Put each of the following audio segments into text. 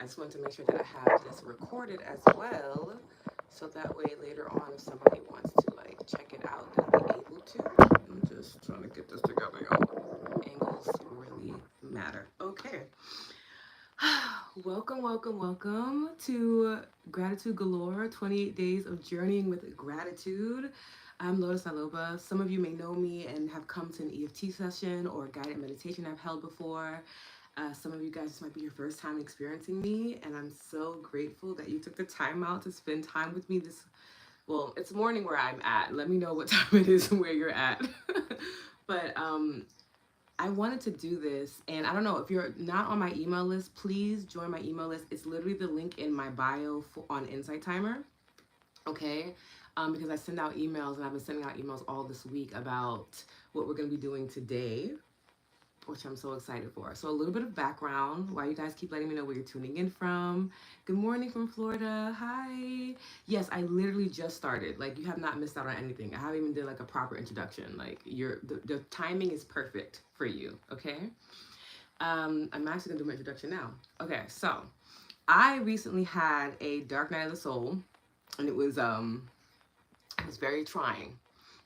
I just wanted to make sure that I have this recorded as well, so that way later on, if somebody wants to like check it out, they'll be able to. I'm just trying to get this together, y'all. Angles really matter. Okay. Welcome, welcome, welcome to Gratitude Galore, 28 Days of Journeying with Gratitude. I'm Lotus Aloba. Some of you may know me and have come to an EFT session or guided meditation I've held before. Some of you guys, this might be your first time experiencing me, and I'm so grateful that you took the time out to spend time with me this, well, it's morning where I'm at. Let me know what time it is and where you're at. But I wanted to do this, and I don't know, if you're not on my email list, please join my email list. It's literally the link in my bio on Insight Timer, okay? Because I send out emails, and I've been sending out emails all this week about what we're going to be doing today, which I'm so excited for. So a little bit of background, why you guys keep letting me know where you're tuning in from. Good morning from Florida. Hi. Yes, I literally just started. Like, you have not missed out on anything. I haven't even did like a proper introduction. Like, the timing is perfect for you, okay? I'm actually gonna do my introduction now. Okay, so I recently had a dark night of the soul, and it was very trying.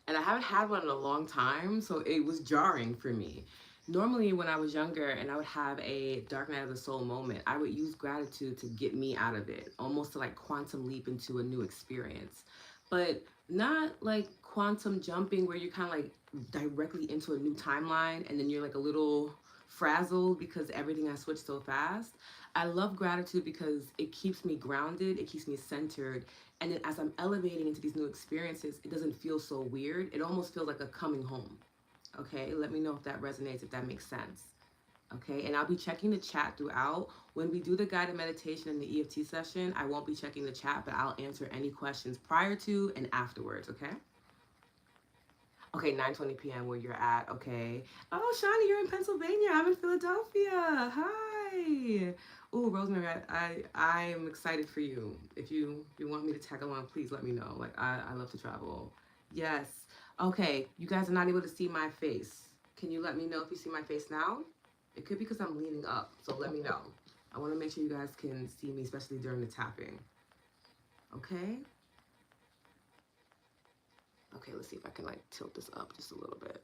And I haven't had one in a long time, so it was jarring for me. Normally, when I was younger and I would have a dark night of the soul moment, I would use gratitude to get me out of it, almost to like quantum leap into a new experience. But not like quantum jumping where you're kind of like directly into a new timeline and then you're like a little frazzled because everything has switched so fast. I love gratitude because it keeps me grounded, it keeps me centered, and then as I'm elevating into these new experiences, it doesn't feel so weird. It almost feels like a coming home. Okay, let me know if that resonates, if that makes sense. Okay, and I'll be checking the chat throughout. When we do the guided meditation in the EFT session, I won't be checking the chat, but I'll answer any questions prior to and afterwards, okay? Okay, 9:20 p.m. where you're at, okay. Oh, Shawnee, you're in Pennsylvania. I'm in Philadelphia. Hi. Oh, Rosemary, I am excited for you. If you want me to tag along, please let me know. Like, I love to travel. Yes. Okay, you guys are not able to see my face. Can you let me know if you see my face now? It could be because I'm leaning up, so let me know. I want to make sure you guys can see me, especially during the tapping. Okay? Okay, let's see if I can like tilt this up just a little bit.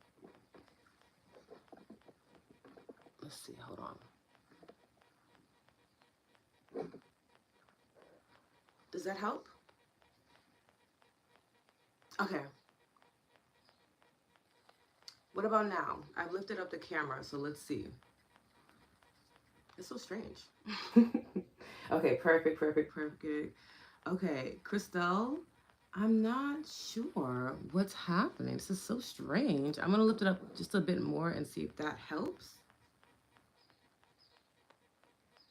Let's see, hold on. Does that help? Okay. What about now? I've lifted up the camera, so let's see. It's so strange. Okay, perfect, perfect, perfect. Okay, Christelle, I'm not sure what's happening. This is so strange. I'm gonna lift it up just a bit more and see if that helps.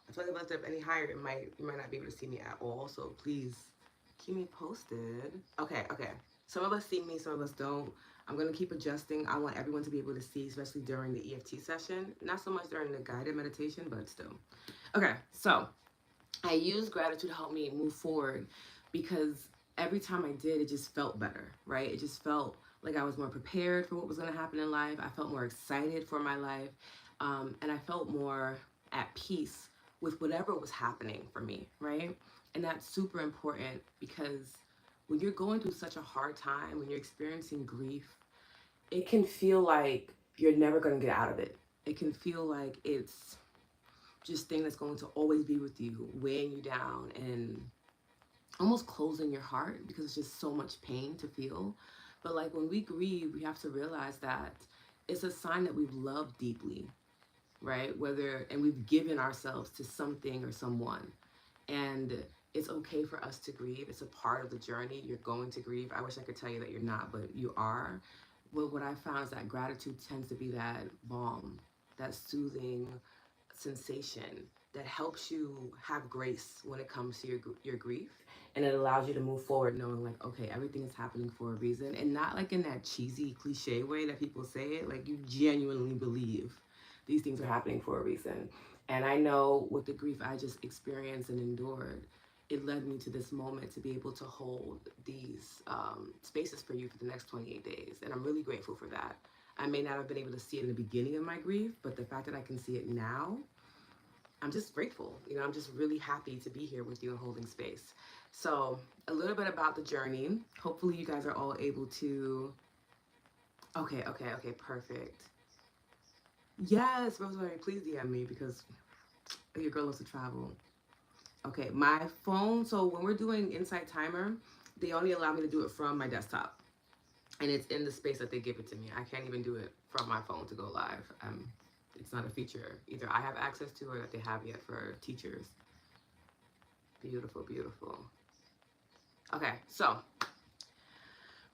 I feel like if I lift it up any higher, you might not be able to see me at all. So please keep me posted. Okay, okay. Some of us see me, some of us don't. I'm gonna keep adjusting. I want everyone to be able to see, especially during the EFT session. Not so much during the guided meditation, but still. Okay, so I use gratitude to help me move forward because every time I did, it just felt better, right? It just felt like I was more prepared for what was going to happen in life. I felt more excited for my life. And I felt more at peace with whatever was happening for me, right? And that's super important because when you're going through such a hard time, when you're experiencing grief, it can feel like you're never going to get out of it. It can feel like it's just thing that's going to always be with you, weighing you down and almost closing your heart because it's just so much pain to feel. But like when we grieve, we have to realize that it's a sign that we've loved deeply, right? And we've given ourselves to something or someone. And it's okay for us to grieve. It's a part of the journey. You're going to grieve. I wish I could tell you that you're not, but you are. But what I found is that gratitude tends to be that balm, that soothing sensation that helps you have grace when it comes to your grief, and it allows you to move forward knowing like, okay, everything is happening for a reason, and not like in that cheesy cliche way that people say it. Like, you genuinely believe these things are happening for a reason. And I know with the grief I just experienced and endured, it led me to this moment to be able to hold these spaces for you for the next 28 days, and I'm really grateful for that. I may not have been able to see it in the beginning of my grief, but the fact that I can see it now, I'm just grateful. You know, I'm just really happy to be here with you and holding space. So, a little bit about the journey. Hopefully, you guys are all able to. Okay, okay, okay, perfect. Yes, Rosemary, please DM me because your girl loves to travel. Okay, my phone. So, when we're doing Insight Timer, they only allow me to do it from my desktop. And it's in the space that they give it to me. I can't even do it from my phone to go live. It's not a feature either I have access to or that they have yet for teachers. Beautiful, beautiful. Okay, so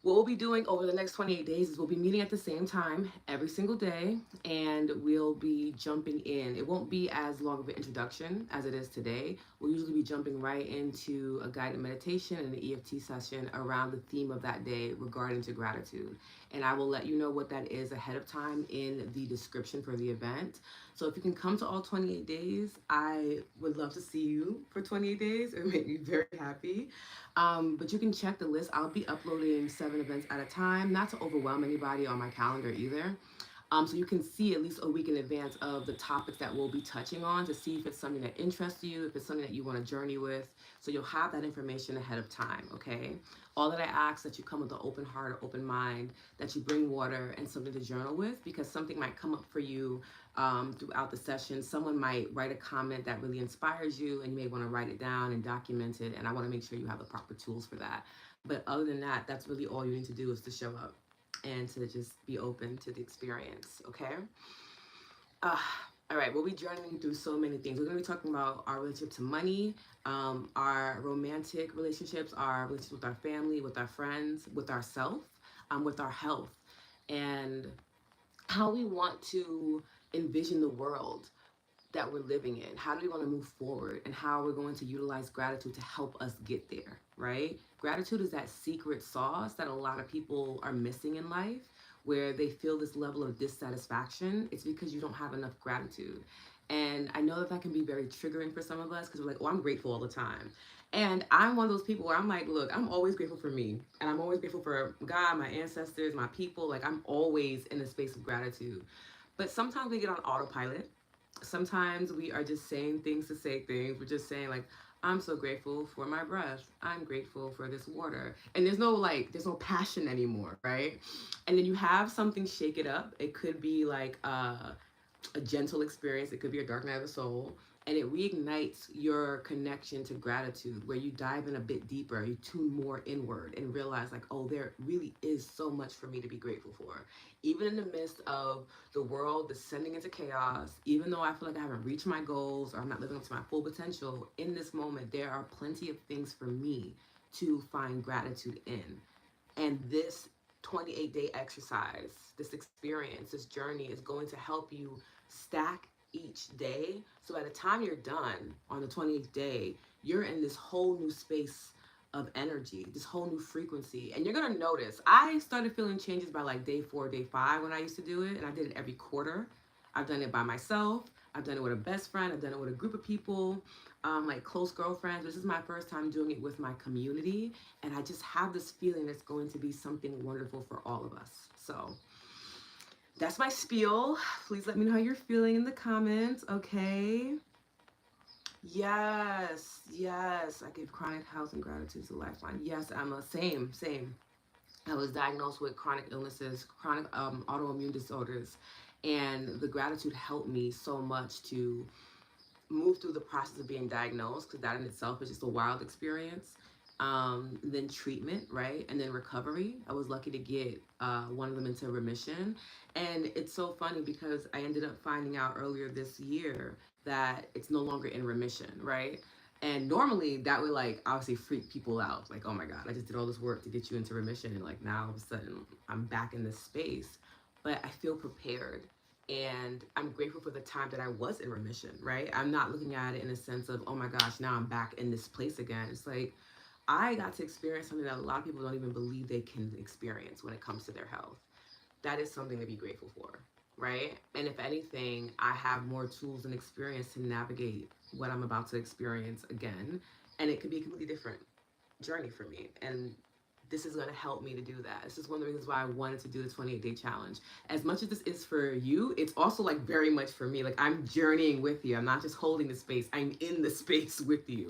what we'll be doing over the next 28 days is we'll be meeting at the same time every single day, and we'll be jumping in. It won't be as long of an introduction as it is today. We'll usually be jumping right into a guided meditation and an EFT session around the theme of that day regarding to gratitude. And I will let you know what that is ahead of time in the description for the event. So if you can come to all 28 days, I would love to see you for 28 days. It would make me very happy. But you can check the list. I'll be uploading 7 events at a time, not to overwhelm anybody on my calendar either. So you can see at least a week in advance of the topics that we'll be touching on to see if it's something that interests you, if it's something that you want to journey with. So you'll have that information ahead of time, okay? All that I ask that you come with an open heart or open mind, that you bring water and something to journal with, because something might come up for you throughout the session. Someone might write a comment that really inspires you, and you may want to write it down and document it. And I want to make sure you have the proper tools for that. But other than that, that's really all you need to do is to show up and to just be open to the experience, okay? Uh, all right, we'll be journeying through so many things. We're going to be talking about our relationship to money, our romantic relationships, our relationships with our family, with our friends, with ourselves, with our health, and how we want to envision the world that we're living in. How do we want to move forward, and how we're going to utilize gratitude to help us get there, right? Gratitude is that secret sauce that a lot of people are missing in life, where they feel this level of dissatisfaction. It's because you don't have enough gratitude. And I know that that can be very triggering for some of us because we're like, oh, I'm grateful all the time. And I'm one of those people where I'm like, look, I'm always grateful for me. And I'm always grateful for God, my ancestors, my people. Like, I'm always in a space of gratitude. But sometimes we get on autopilot. Sometimes we are just saying things to say things. We're just saying, like, I'm so grateful for my breath. I'm grateful for this water. And there's no passion anymore, right? And then you have something shake it up. It could be like a gentle experience. It could be a dark night of the soul. And it reignites your connection to gratitude, where you dive in a bit deeper, you tune more inward and realize, like, oh, there really is so much for me to be grateful for. Even in the midst of the world descending into chaos, even though I feel like I haven't reached my goals or I'm not living up to my full potential, in this moment, there are plenty of things for me to find gratitude in. And this 28-day exercise, this experience, this journey is going to help you stack each day. So by the time you're done on the 28th day, you're in this whole new space of energy, this whole new frequency. And you're going to notice, I started feeling changes by like day 4, day 5 when I used to do it. And I did it every quarter. I've done it by myself. I've done it with a best friend. I've done it with a group of people, like close girlfriends. This is my first time doing it with my community. And I just have this feeling it's going to be something wonderful for all of us. So that's my spiel. Please let me know how you're feeling in the comments, okay? Yes, yes. I give chronic health and gratitude as a lifeline. Yes, Emma, same. I was diagnosed with chronic illnesses, chronic autoimmune disorders, and the gratitude helped me so much to move through the process of being diagnosed, because that in itself is just a wild experience. Then treatment, right? And then recovery. I was lucky to get one of them into remission. And it's so funny because I ended up finding out earlier this year that it's no longer in remission, right? And normally that would like obviously freak people out. Like, oh my God, I just did all this work to get you into remission. And like now all of a sudden I'm back in this space. But I feel prepared, and I'm grateful for the time that I was in remission, right? I'm not looking at it in a sense of, oh my gosh, now I'm back in this place again. It's like, I got to experience something that a lot of people don't even believe they can experience when it comes to their health. That is something to be grateful for, right? And if anything, I have more tools and experience to navigate what I'm about to experience again. And it could be a completely different journey for me. And this is going to help me to do that. This is one of the reasons why I wanted to do the 28-day challenge. As much as this is for you, it's also like very much for me. Like I'm journeying with you. I'm not just holding the space. I'm in the space with you.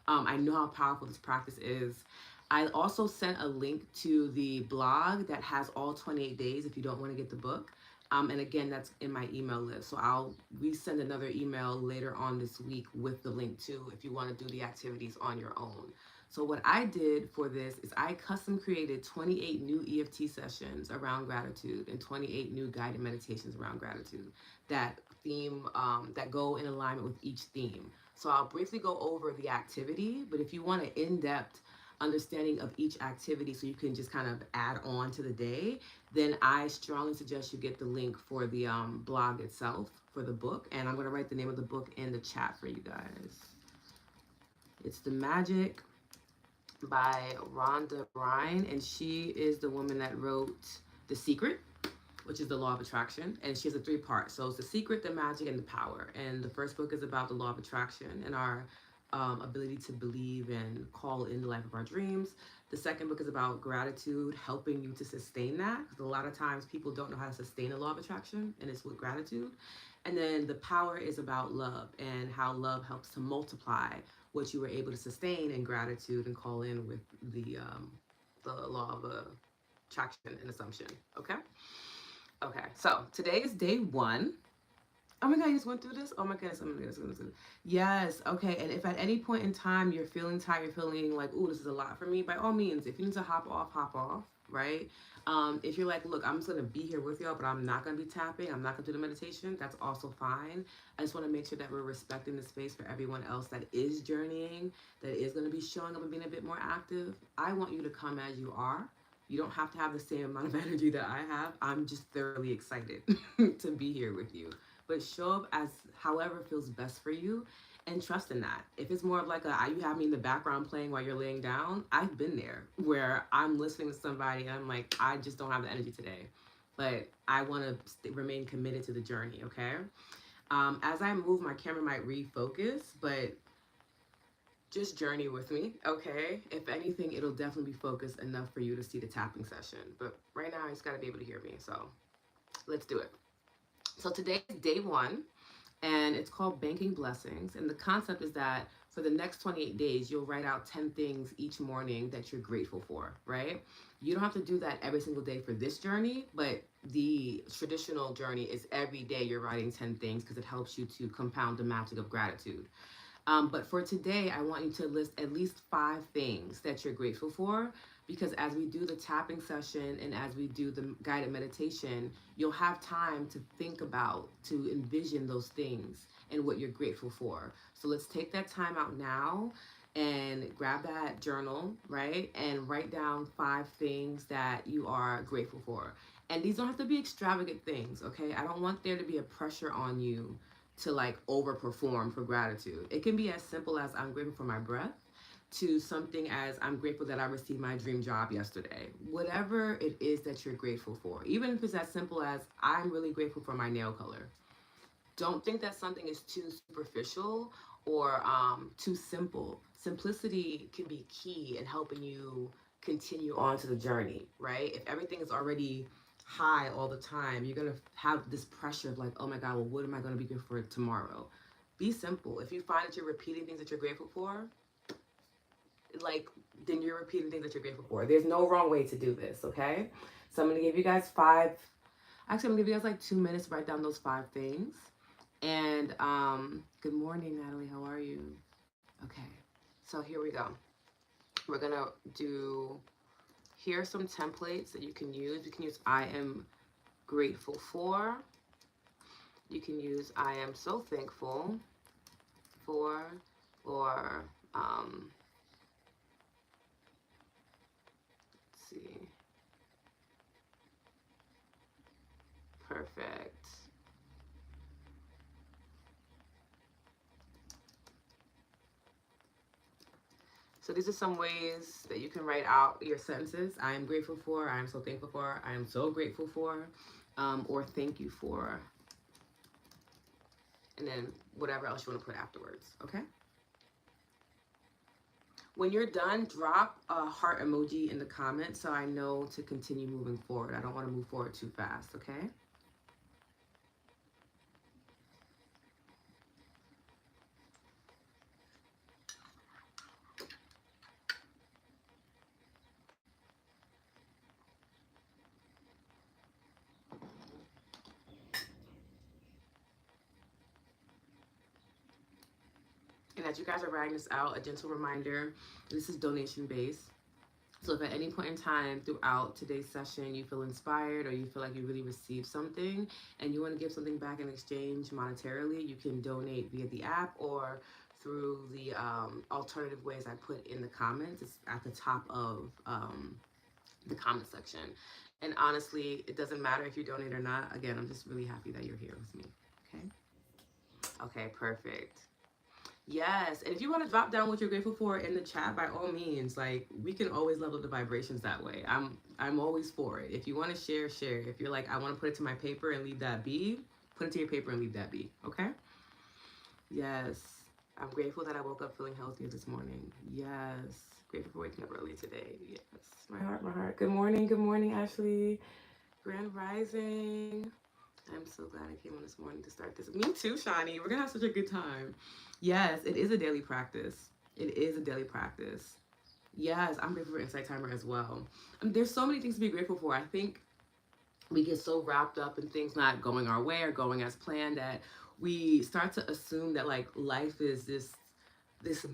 I know how powerful this practice is. I also sent a link to the blog that has all 28 days if you don't want to get the book. And again, that's in my email list. So I'll resend another email later on this week with the link too if you want to do the activities on your own. So what I did for this is I custom created 28 new EFT sessions around gratitude and 28 new guided meditations around gratitude that that go in alignment with each theme. So I'll briefly go over the activity, but if you want an in-depth understanding of each activity so you can just kind of add on to the day, then I strongly suggest you get the link for the blog itself for the book. And I'm going to write the name of the book in the chat for you guys. It's The Magic by Rhonda Bryan, and she is the woman that wrote The Secret, which is the law of attraction, and she has a 3-part. So it's The Secret, The Magic, and The Power. And the first book is about the law of attraction and our ability to believe and call in the life of our dreams. The second book is about gratitude, helping you to sustain that, because a lot of times people don't know how to sustain the law of attraction, and it's with gratitude. And then The Power is about love and how love helps to multiply what you were able to sustain in gratitude and call in with the law of attraction and assumption. Okay. So today is day 1. Oh my God, you just went through this? Oh my goodness, Yes, okay. And if at any point in time you're feeling tired, you're feeling like, ooh, this is a lot for me, by all means, if you need to hop off, right? If you're like, look, I'm just going to be here with y'all, but I'm not going to be tapping, I'm not going to do the meditation, that's also fine. I just want to make sure that we're respecting the space for everyone else that is journeying, that is going to be showing up and being a bit more active. I want you to come as you are. You don't have to have the same amount of energy that I have. I'm just thoroughly excited to be here with you. But show up as however feels best for you and trust in that. If it's more of like you have me in the background playing while you're laying down, I've been there where I'm listening to somebody and I'm like, I just don't have the energy today. But I want to remain committed to the journey, okay? As I move, my camera might refocus, but just journey with me, okay? If anything, it'll definitely be focused enough for you to see the tapping session. But right now, I just got to be able to hear me, so let's do it. So today is day 1, and it's called Banking Blessings. And the concept is that for the next 28 days, you'll write out 10 things each morning that you're grateful for, right? You don't have to do that every single day for this journey, but the traditional journey is every day you're writing 10 things because it helps you to compound the magic of gratitude. But for today, I want you to list at least 5 things that you're grateful for, because as we do the tapping session and as we do the guided meditation, you'll have time to think about, to envision those things and what you're grateful for. So let's take that time out now and grab that journal, right? And write down 5 things that you are grateful for. And these don't have to be extravagant things, okay? I don't want there to be a pressure on you to like overperform for gratitude. It can be as simple as I'm grateful for my breath to something as I'm grateful that I received my dream job yesterday. Whatever it is that you're grateful for, even if it's as simple as I'm really grateful for my nail color. Don't think that something is too superficial or too simple. Simplicity can be key in helping you continue on to the journey, right? If everything is already high all the time, you're going to have this pressure of like, oh my God, well, what am I going to be grateful for tomorrow? Be simple. If you find that you're repeating things that you're grateful for, like, then you're repeating things that you're grateful for. There's no wrong way to do this, okay? So I'm going to give you guys 5, actually, I'm going to give you guys like 2 minutes to write down those 5 things. And good morning, Natalie. How are you? Okay, so here we go. We're going to do, here are some templates that you can use. You can use I am grateful for. You can use I am so thankful for, or let's see. Perfect. So these are some ways that you can write out your sentences. I am grateful for, I am so thankful for, I am so grateful for, or thank you for. And then whatever else you want to put afterwards, okay? When you're done, drop a heart emoji in the comments so I know to continue moving forward. I don't want to move forward too fast, okay? And as you guys are writing this out, a gentle reminder, this is donation based. So if at any point in time throughout today's session you feel inspired or you feel like you really received something and you want to give something back in exchange monetarily, you can donate via the app or through the alternative ways I put in the comments. It's at the top of the comment section. And honestly, it doesn't matter if you donate or not. Again, I'm just really happy that you're here with me. Okay? Okay, perfect. Yes, and if you want to drop down what you're grateful for in the chat, by all means, like we can always level the vibrations that way. I'm always for it. If you want to share, share. If you're like, I want to put it to my paper and leave that be, put it to your paper and leave that be. Okay? Yes. I'm grateful that I woke up feeling healthier this morning. Yes. Grateful for waking up early today. Yes. My heart, my heart. Good morning, Ashley. Grand Rising. I'm so glad I came on this morning to start this. Me too, Shani. We're gonna have such a good time. Yes, it is a daily practice. It is a daily practice. Yes, I'm grateful for Insight Timer as well. There's so many things to be grateful for. I think we get so wrapped up in things not going our way or going as planned that we start to assume that like life is this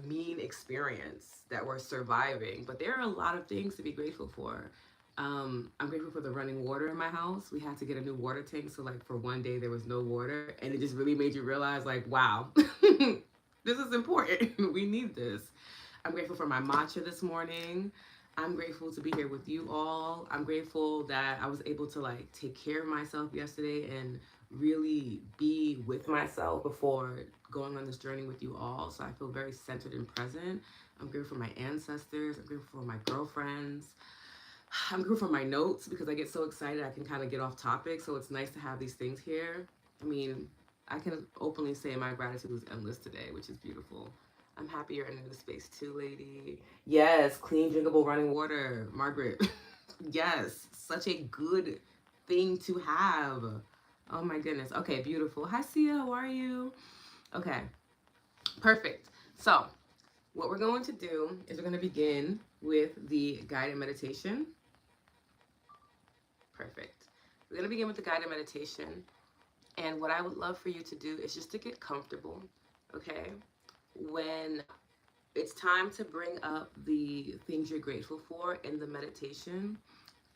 mean experience that we're surviving. But there are a lot of things to be grateful for. I'm grateful for the running water in my house. We had to get a new water tank, so like for one day there was no water, and it just really made you realize like, wow, this is important. We need this. I'm grateful for my matcha this morning. I'm grateful to be here with you all. I'm grateful that I was able to like take care of myself yesterday and really be with myself before going on this journey with you all. So I feel very centered and present. I'm grateful for my ancestors. I'm grateful for my girlfriends. I'm grateful for my notes because I get so excited I can kind of get off topic. So it's nice to have these things here. I mean, I can openly say my gratitude was endless today, which is beautiful. I'm happy you're in a new space too, lady. Yes, clean, drinkable running water, Margaret. Yes, such a good thing to have. Oh my goodness. Okay, beautiful. Hi, Sia. How are you? Okay, perfect. So, what we're going to do is we're going to begin with the guided meditation. Perfect. We're going to begin with the guided meditation. And what I would love for you to do is just to get comfortable, okay? When it's time to bring up the things you're grateful for in the meditation,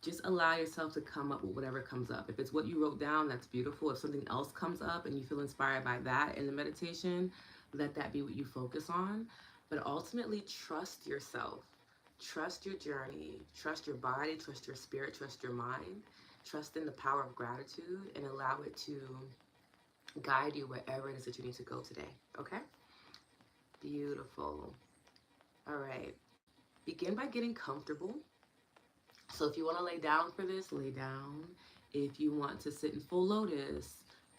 just allow yourself to come up with whatever comes up. If it's what you wrote down, that's beautiful. If something else comes up and you feel inspired by that in the meditation, let that be what you focus on. But ultimately, trust yourself. Trust your journey. Trust your body. Trust your spirit. Trust your mind. Trust in the power of gratitude and allow it to guide you wherever it is that you need to go today. Okay? Beautiful. All right. Begin by getting comfortable. So if you want to lay down for this, lay down. If you want to sit in full lotus,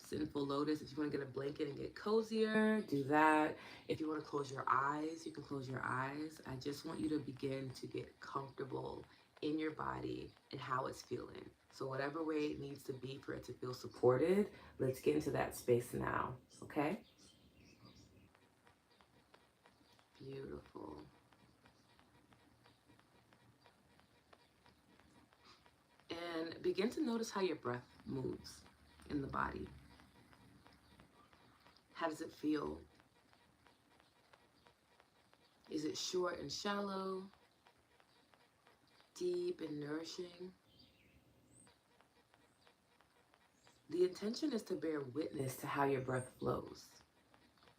sit in full lotus. If you want to get a blanket and get cozier, do that. If you want to close your eyes, you can close your eyes. I just want you to begin to get comfortable in your body and how it's feeling. So whatever way it needs to be for it to feel supported, let's get into that space now, okay? Beautiful. And begin to notice how your breath moves in the body. How does it feel? Is it short and shallow, deep and nourishing? The intention is to bear witness to how your breath flows,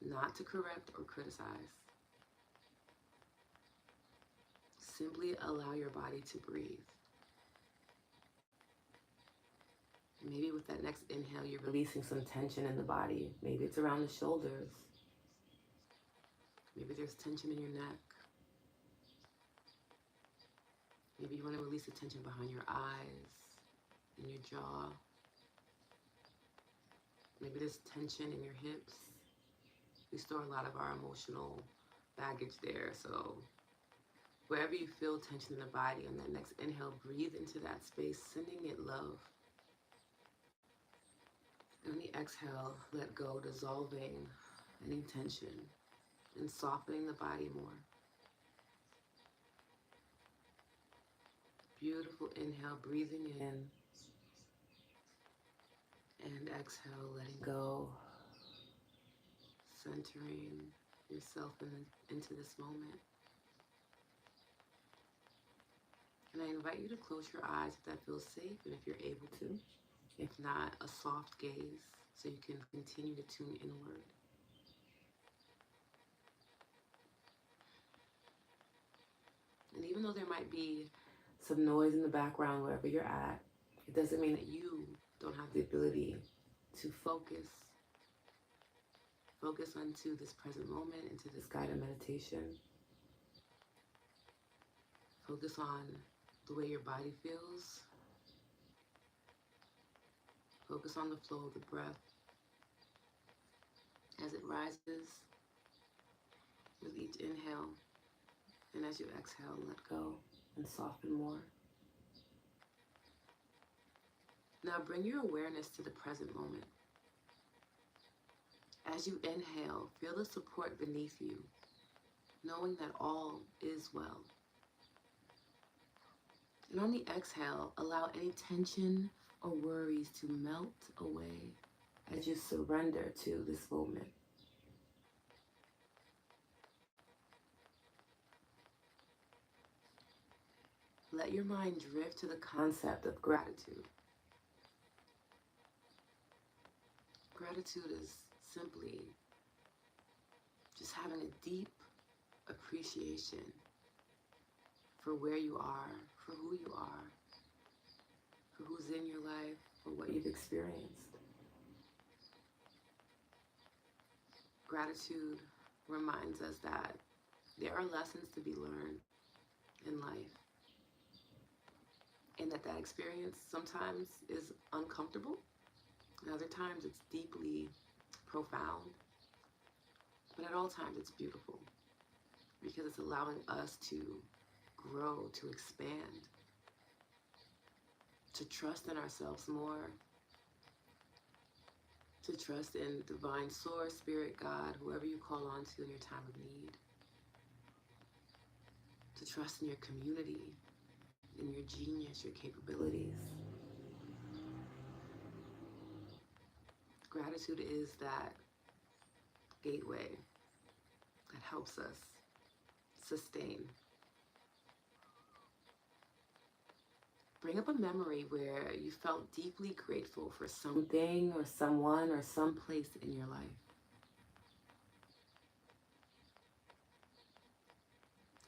not to correct or criticize. Simply allow your body to breathe. Maybe with that next inhale, you're releasing some tension in the body. Maybe it's around the shoulders. Maybe there's tension in your neck. Maybe you want to release the tension behind your eyes, in your jaw. Maybe there's tension in your hips. We store a lot of our emotional baggage there, so Wherever you feel tension in the body, on that next inhale, breathe into that space, sending it love. And on the exhale, let go, dissolving any tension and softening the body more. Beautiful inhale, breathing in, and exhale, letting go, centering yourself into this moment. And I invite you to close your eyes if that feels safe and if you're able to. If not, a soft gaze so you can continue to tune inward. And even though there might be some noise in the background wherever you're at, it doesn't mean that you don't have the ability to focus. Focus onto this present moment, into this guided meditation. Focus on the way your body feels. Focus on the flow of the breath as it rises with each inhale, and as you exhale, let go and soften more. Now bring your awareness to the present moment. As you inhale, feel the support beneath you, knowing that all is well. And on the exhale, allow any tension or worries to melt away as you surrender to this moment. Let your mind drift to the concept of gratitude. Gratitude is simply just having a deep appreciation for where you are, for who you are, for who's in your life, for what you've experienced. Gratitude reminds us that there are lessons to be learned in life, and that experience sometimes is uncomfortable, and other times it's deeply profound, but at all times it's beautiful because it's allowing us to grow, to expand, to trust in ourselves more, to trust in divine source, spirit, God, whoever you call on to in your time of need, to trust in your community, in your genius, your capabilities. Gratitude is that gateway that helps us sustain. Bring up a memory where you felt deeply grateful for something or someone or some place in your life.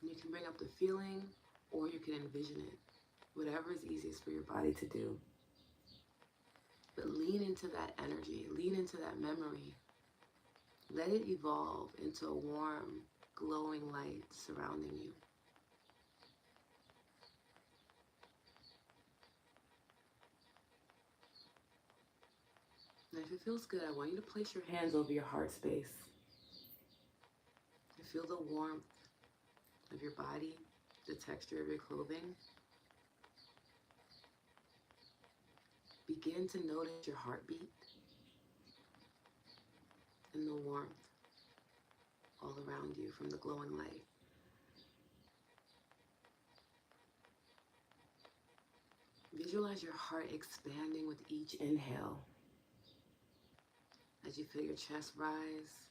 And you can bring up the feeling or you can envision it, whatever is easiest for your body to do. But lean into that energy, lean into that memory. Let it evolve into a warm, glowing light surrounding you. And if it feels good, I want you to place your hands over your heart space. And feel the warmth of your body, the texture of your clothing. Begin to notice your heartbeat and the warmth all around you from the glowing light. Visualize your heart expanding with each inhale as you feel your chest rise.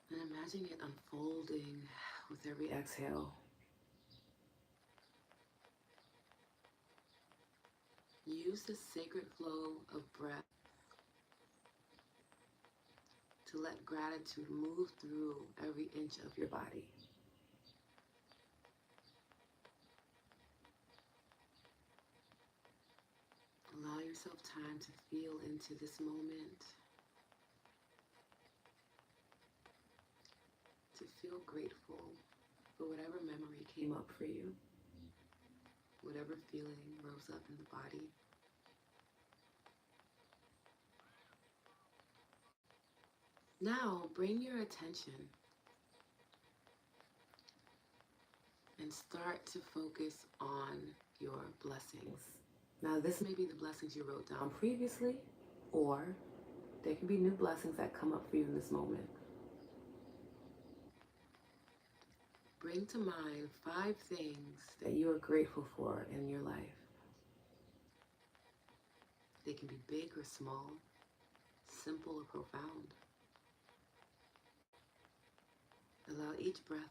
And imagine it unfolding with every exhale. Use this sacred flow of breath to let gratitude move through every inch of your body. Allow yourself time to feel into this moment, to feel grateful for whatever memory came up for you, whatever feeling rose up in the body. Now bring your attention and start to focus on your blessings. Now, this may be the blessings you wrote down previously, or there can be new blessings that come up for you in this moment. Bring to mind 5 things that you are grateful for in your life. They can be big or small, simple or profound. Allow each breath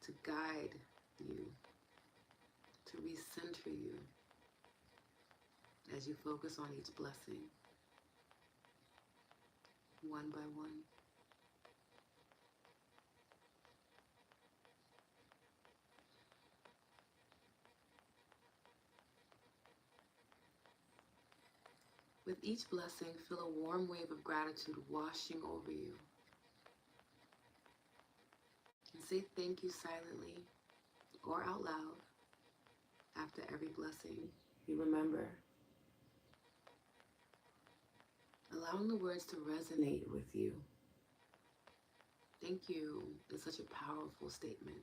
to guide you, to recenter you as you focus on each blessing, one by one. With each blessing, feel a warm wave of gratitude washing over you. And say thank you silently or out loud after every blessing you remember. Allowing the words to resonate with you. Thank you is such a powerful statement.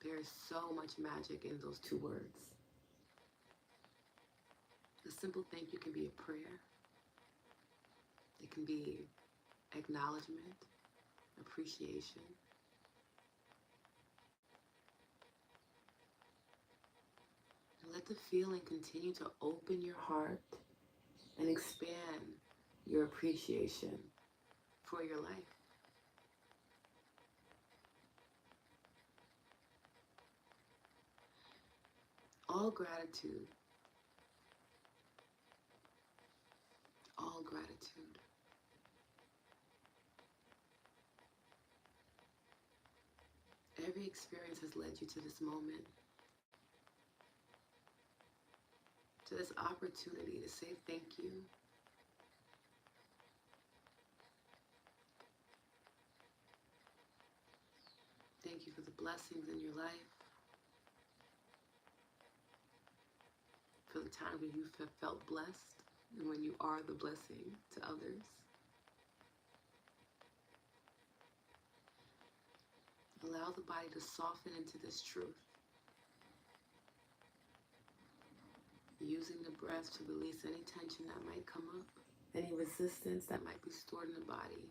There is so much magic in those 2 words. A simple thank you can be a prayer. It can be acknowledgement, appreciation. And let the feeling continue to open your heart and expand your appreciation for your life. All gratitude. All gratitude. Every experience has led you to this moment, to this opportunity to say thank you. Thank you for the blessings in your life, for the times when you have felt blessed and when you are the blessing to others. Allow the body to soften into this truth, using the breath to release any tension that might come up, any resistance that might be stored in the body.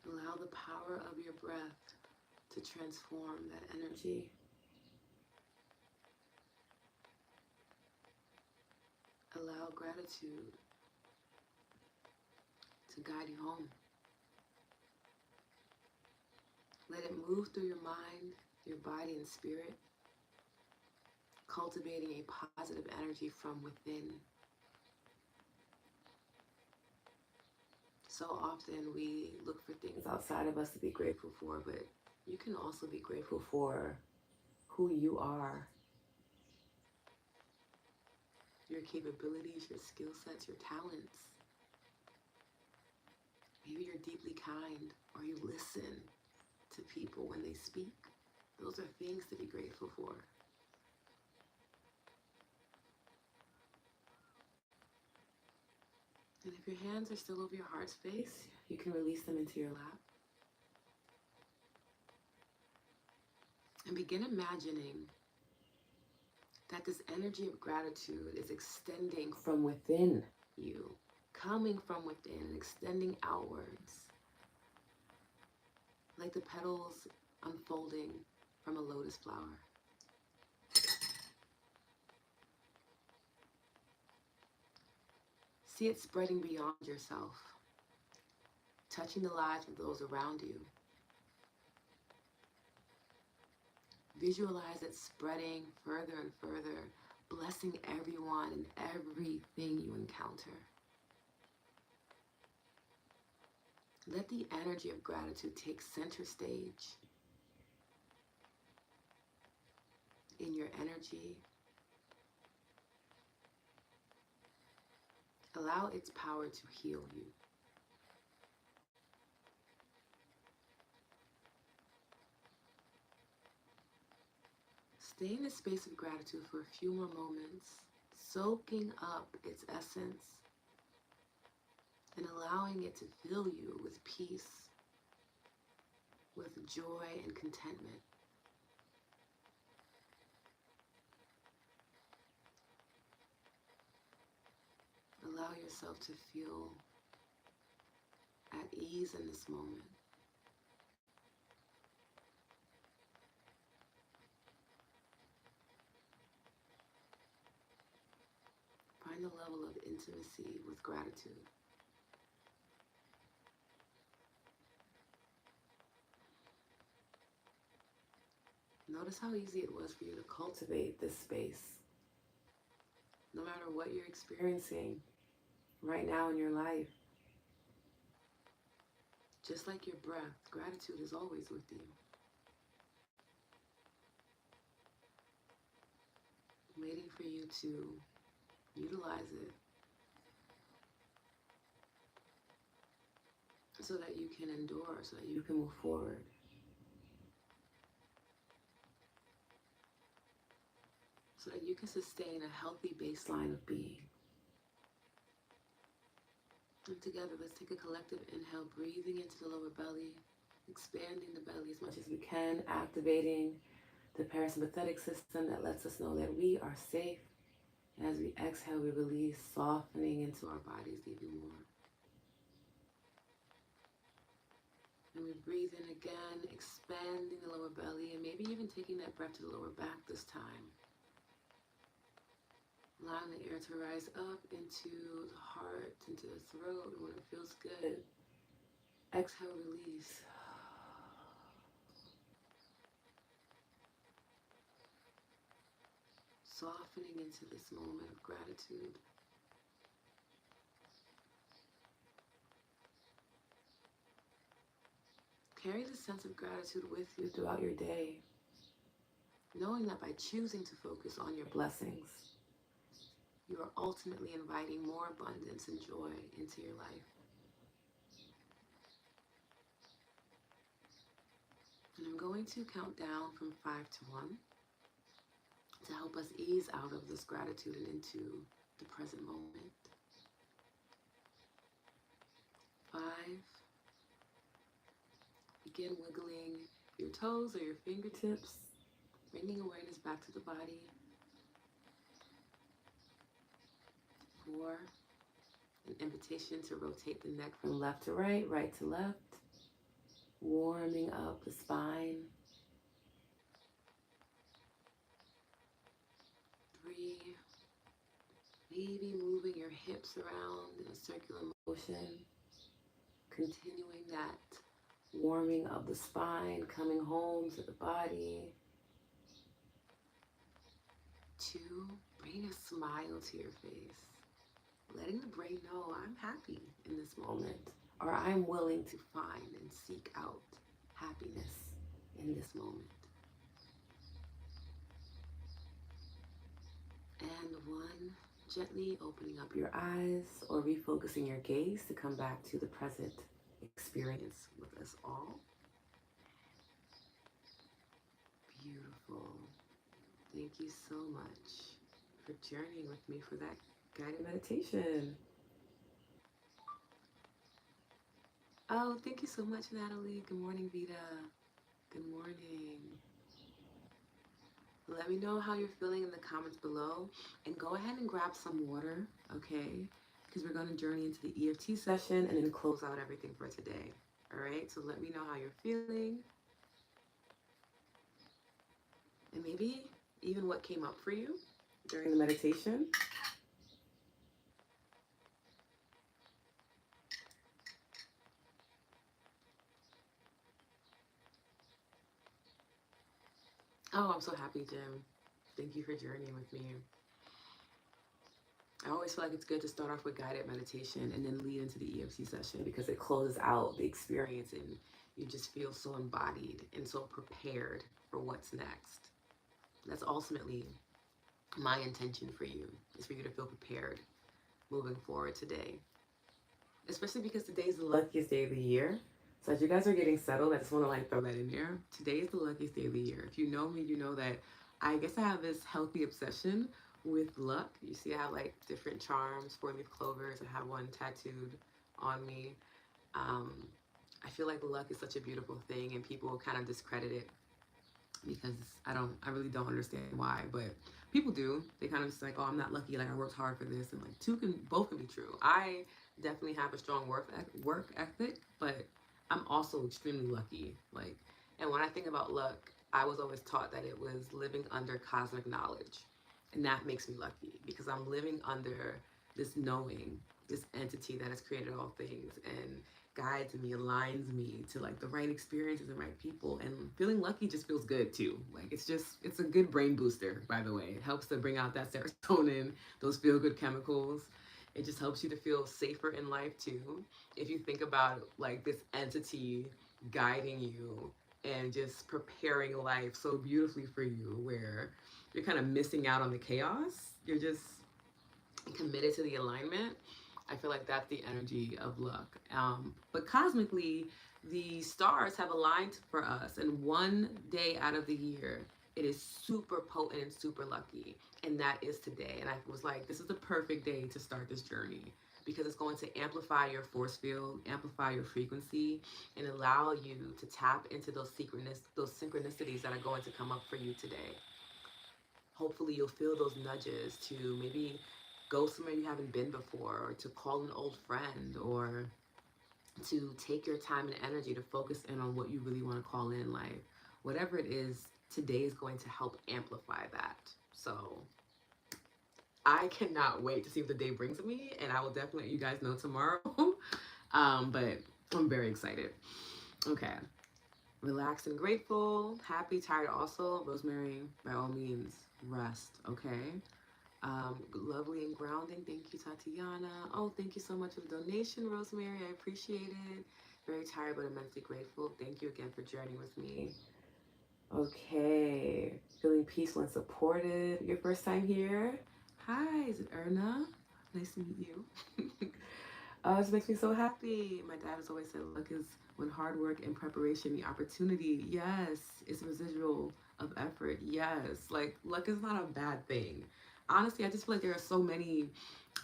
Allow the power of your breath to transform that energy. Allow gratitude to guide you home. Let it move through your mind, your body, and spirit, cultivating a positive energy from within. So often we look for things outside of us to be grateful for, but you can also be grateful for who you are, your capabilities, your skill sets, your talents. Maybe you're deeply kind, or you listen to people when they speak. Those are things to be grateful for. And if your hands are still over your heart space, you can release them into your lap. And begin imagining that this energy of gratitude is extending from within you, coming from within and extending outwards, like the petals unfolding from a lotus flower. See it spreading beyond yourself, touching the lives of those around you. Visualize it spreading further and further, blessing everyone and everything you encounter. Let the energy of gratitude take center stage in your energy. Allow its power to heal you. Stay in a space of gratitude for a few more moments, soaking up its essence and allowing it to fill you with peace, with joy and contentment. Allow yourself to feel at ease in this moment. Find a level of intimacy with gratitude. Notice how easy it was for you to cultivate this space. No matter what you're experiencing right now in your life, just like your breath, gratitude is always with you. Waiting for you to utilize it so that you can endure, so that you can move forward. So that you can sustain a healthy baseline of being. And together, let's take a collective inhale, breathing into the lower belly, expanding the belly as much as we can, activating the parasympathetic system that lets us know that we are safe. And as we exhale, we release, softening into our bodies even more. And we breathe in again, expanding the lower belly, and maybe even taking that breath to the lower back this time. Allowing the air to rise up into the heart, into the throat, and when it feels good, exhale, release. Softening into this moment of gratitude. Carry the sense of gratitude with you throughout your day, knowing that by choosing to focus on your blessings, you are ultimately inviting more abundance and joy into your life. And I'm going to count down from 5 to 1 to help us ease out of this gratitude and into the present moment. 5. Begin wiggling your toes or your fingertips, bringing awareness back to the body. 4. An invitation to rotate the neck from left to right, right to left, warming up the spine. 3. Maybe moving your hips around in a circular motion, continuing that warming of the spine, coming home to the body. 2, bring a smile to your face, letting the brain know I'm happy in this moment, or I'm willing to find and seek out happiness in this moment. And 1, gently opening up your eyes or refocusing your gaze to come back to the present experience with us all. Beautiful. Thank you so much for journeying with me for that guided meditation. Oh, thank you so much, Natalie. Good morning, Vita. Good morning. Let me know how you're feeling in the comments below, and go ahead and grab some water, okay? Because we're going to journey into the EFT session and then close out everything for today. All right, so let me know how you're feeling, and maybe even what came up for you during the meditation. Oh, I'm so happy, Jim. Thank you for journeying with me. I always feel like it's good to start off with guided meditation and then lead into the EFT session because it closes out the experience and you just feel so embodied and so prepared for what's next. That's ultimately my intention for you, is for you to feel prepared moving forward today. Especially because today is the luckiest day of the year. So as you guys are getting settled, I just want to throw that in there. Today is the luckiest day of the year. If you know me, you know that I guess I have this healthy obsession with luck. You see, I have different charms, 4-leaf clovers. I have one tattooed on me. I feel like luck is such a beautiful thing, and people kind of discredit it because I really don't understand why, but people do. They kind of just like, oh, I'm not lucky. Like I worked hard for this, and like both can be true. I definitely have a strong work ethic, but I'm also extremely lucky. Like, and when I think about luck, I was always taught that it was living under cosmic knowledge, and that makes me lucky because I'm living under this knowing, this entity that has created all things, and guides me, aligns me to like the right experiences and right people. And feeling lucky just feels good too. Like it's a good brain booster, by the way. It helps to bring out that serotonin, those feel good chemicals. It just helps you to feel safer in life too. If you think about like this entity guiding you and just preparing life so beautifully for you, where you're kind of missing out on the chaos, you're just committed to the alignment. I feel like that's the energy of luck. But cosmically, the stars have aligned for us, and one day out of the year, it is super potent and super lucky, and that is today. And I was like, this is the perfect day to start this journey because it's going to amplify your force field, amplify your frequency, and allow you to tap into those synchronicities that are going to come up for you today. Hopefully you'll feel those nudges to maybe go somewhere you haven't been before, or to call an old friend, or to take your time and energy to focus in on what you really want to call in life. Whatever it is, today is going to help amplify that. So I cannot wait to see what the day brings me, and I will definitely let you guys know tomorrow. But I'm very excited. Okay. Relaxed and grateful, happy, tired also. Rosemary, by all means, rest, okay? Lovely and grounding. Thank you, Tatiana. Oh, thank you so much for the donation, Rosemary. I appreciate it. Very tired, but immensely grateful. Thank you again for journeying with me. Okay. Feeling peaceful and supported. Your first time here? Hi, is it Erna? Nice to meet you. This makes me so happy. My dad has always said, luck is when hard work and preparation meet opportunity. Yes, it's residual of effort. Yes, like luck is not a bad thing. Honestly, I just feel like there are so many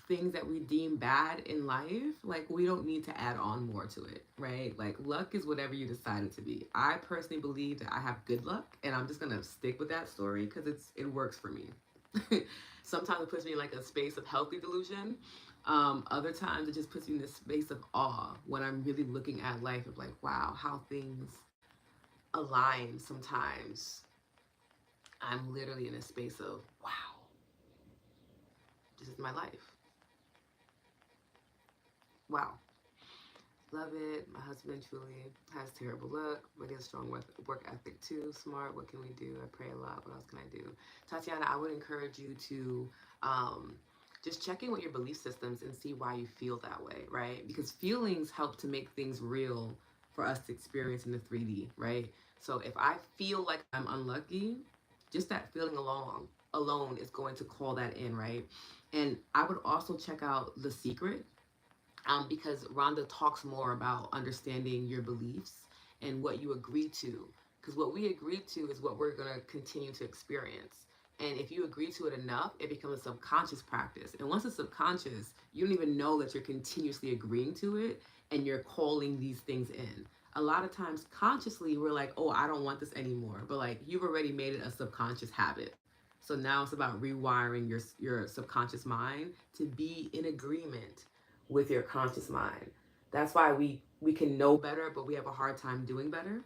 things that we deem bad in life. Like we don't need to add on more to it, right? Like luck is whatever you decide it to be. I personally believe that I have good luck, and I'm just gonna stick with that story because it works for me. Sometimes it puts me in like a space of healthy delusion. Other times it just puts me in this space of awe when I'm really looking at life of like, wow, how things align sometimes. I'm literally in a space of, wow, this is my life. Wow. Love it. My husband truly has terrible luck, but he has strong work ethic too. Smart. What can we do? I pray a lot. What else can I do? Tatiana, I would encourage you to just check in with your belief systems and see why you feel that way, right? Because feelings help to make things real for us to experience in the 3D, right? So if I feel like I'm unlucky, just that feeling alone is going to call that in, right? And I would also check out The Secret, because Rhonda talks more about understanding your beliefs and what you agree to. Because what we agree to is what we're going to continue to experience. And if you agree to it enough, it becomes a subconscious practice. And once it's subconscious, you don't even know that you're continuously agreeing to it and you're calling these things in. A lot of times, consciously, we're like, oh, I don't want this anymore. But like, you've already made it a subconscious habit. So now it's about rewiring your subconscious mind to be in agreement with your conscious mind. That's why we can know better, but we have a hard time doing better.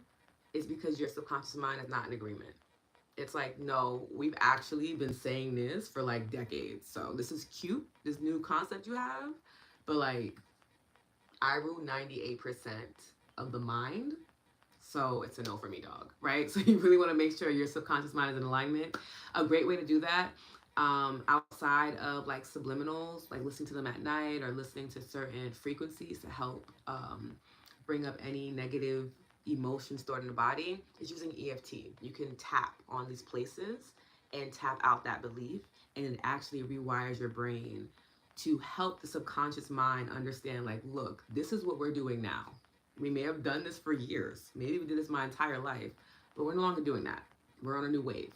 It's because your subconscious mind is not in agreement. It's like, no, we've actually been saying this for like decades. So this is cute, this new concept you have, but like I rule 98% of the mind. So it's a no for me, dog, right? So you really want to make sure your subconscious mind is in alignment. A great way to do that, outside of like subliminals, like listening to them at night or listening to certain frequencies to help bring up any negative emotions stored in the body, is using EFT. You can tap on these places and tap out that belief, and it actually rewires your brain to help the subconscious mind understand, like, look, this is what we're doing now. We may have done this for years. Maybe we did this my entire life, but we're no longer doing that. We're on a new wave,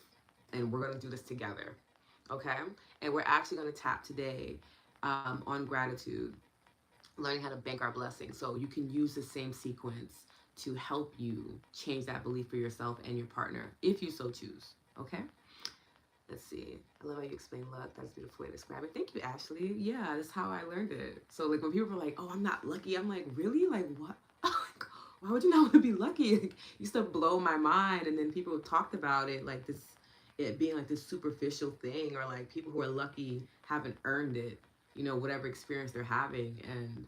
and we're going to do this together. Okay? And we're actually going to tap today on gratitude. learning how to bank our blessings. So you can use the same sequence to help you change that belief for yourself and your partner if you so choose. Okay? Let's see. I love how you explain luck. That's a beautiful way to describe it. Thank you, Ashley. Yeah, that's how I learned it. So like when people are like, "Oh, I'm not lucky," I'm like, "Really? Like what? Why would you not want to be lucky?" Like, used to blow my mind, and then people talked about it like this, it being like this superficial thing, or like people who are lucky haven't earned it. You know, whatever experience they're having, and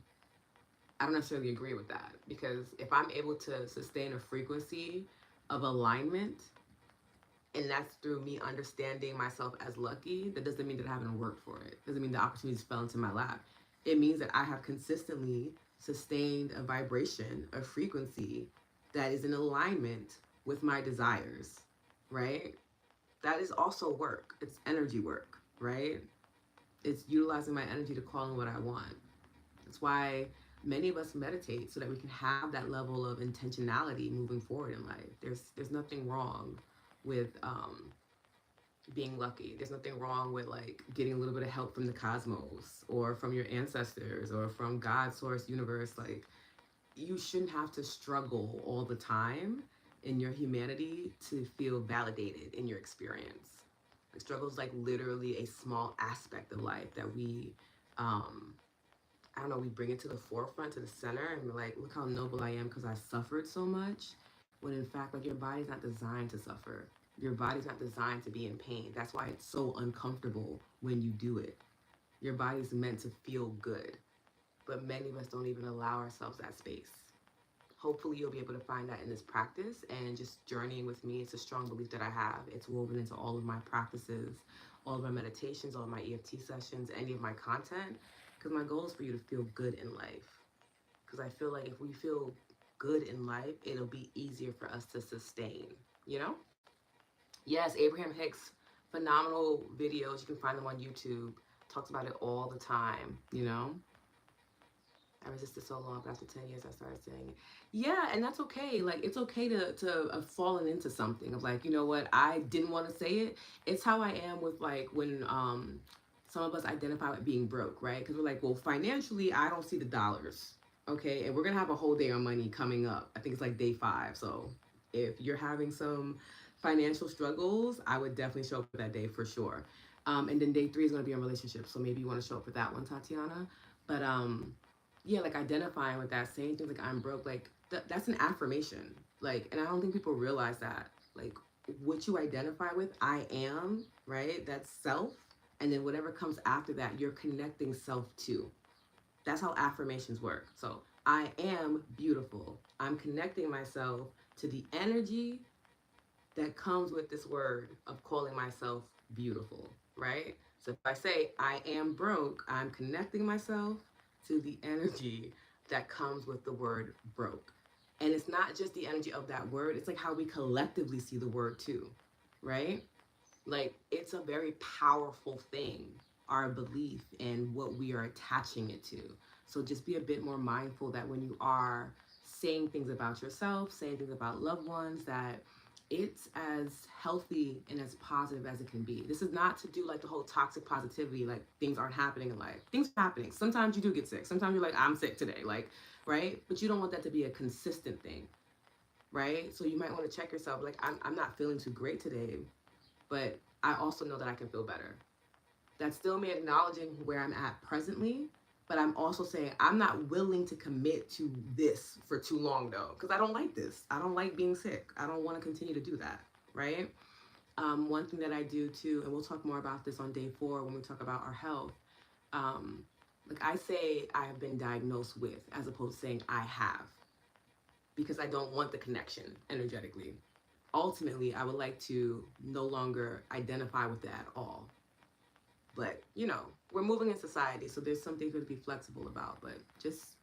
I don't necessarily agree with that because if I'm able to sustain a frequency of alignment, and that's through me understanding myself as lucky, that doesn't mean that I haven't worked for it. Doesn't mean the opportunities fell into my lap. It means that I have consistently sustained a vibration, a frequency that is in alignment with my desires, right? That is also work. It's energy work, right? It's utilizing my energy to call in what I want. That's why many of us meditate so that we can have that level of intentionality moving forward in life. There's nothing wrong with being lucky. There's nothing wrong with like getting a little bit of help from the cosmos or from your ancestors or from God, source, universe. Like you shouldn't have to struggle all the time in your humanity to feel validated in your experience. Like struggle is like literally a small aspect of life that we I don't know, we bring it to the forefront, to the center, and we're like, look how noble I am because I suffered so much. When in fact, like your body's not designed to suffer. Your body's not designed to be in pain. That's why it's so uncomfortable when you do it. Your body's meant to feel good, but many of us don't even allow ourselves that space. Hopefully, you'll be able to find that in this practice and just journeying with me. It's a strong belief that I have. It's woven into all of my practices, all of my meditations, all of my EFT sessions, any of my content, because my goal is for you to feel good in life. Because I feel like if we feel good in life, it'll be easier for us to sustain, you know? Yes, Abraham Hicks, phenomenal videos. You can find them on YouTube. Talks about it all the time, you know? I resisted so long, but after 10 years, I started saying it. Yeah, and that's okay. Like, it's okay to have fallen into something of like, you know what, I didn't want to say it. It's how I am with like when some of us identify with being broke, right? Because we're like, well, financially, I don't see the dollars. Okay, and we're gonna have a whole day on money coming up. I think it's like day 5. So if you're having some financial struggles, I would definitely show up for that day for sure. And then day 3 is gonna be on relationships. So maybe you want to show up for that one, Tatiana. But yeah, like identifying with that, saying things like I'm broke, like that's an affirmation. Like, and I don't think people realize that. Like, what you identify with, I am, right? That's self. And then whatever comes after that, you're connecting self to. That's how affirmations work. So, I am beautiful. I'm connecting myself to the energy that comes with this word of calling myself beautiful, right? So if I say I am broke, I'm connecting myself to the energy that comes with the word broke. And it's not just the energy of that word, it's like how we collectively see the word too, right? Like it's a very powerful thing, our belief and what we are attaching it to. So just be a bit more mindful that when you are saying things about yourself, saying things about loved ones, that it's as healthy and as positive as it can be. This is not to do like the whole toxic positivity, like things aren't happening in life. Things are happening. Sometimes you do get sick. Sometimes you're like, I'm sick today, like, right? But you don't want that to be a consistent thing, right? So you might want to check yourself, like, I'm not feeling too great today, but I also know that I can feel better. That's still me acknowledging where I'm at presently, but I'm also saying I'm not willing to commit to this for too long though, because I don't like this. I don't like being sick. I don't want to continue to do that, right? One thing that I do too, and we'll talk more about this on day 4 when we talk about our health. Um, like I say, I have been diagnosed with, as opposed to saying I have, because I don't want the connection energetically. Ultimately, I would like to no longer identify with it at all. But, you know, we're moving in society, so there's some things we have to be flexible about. But just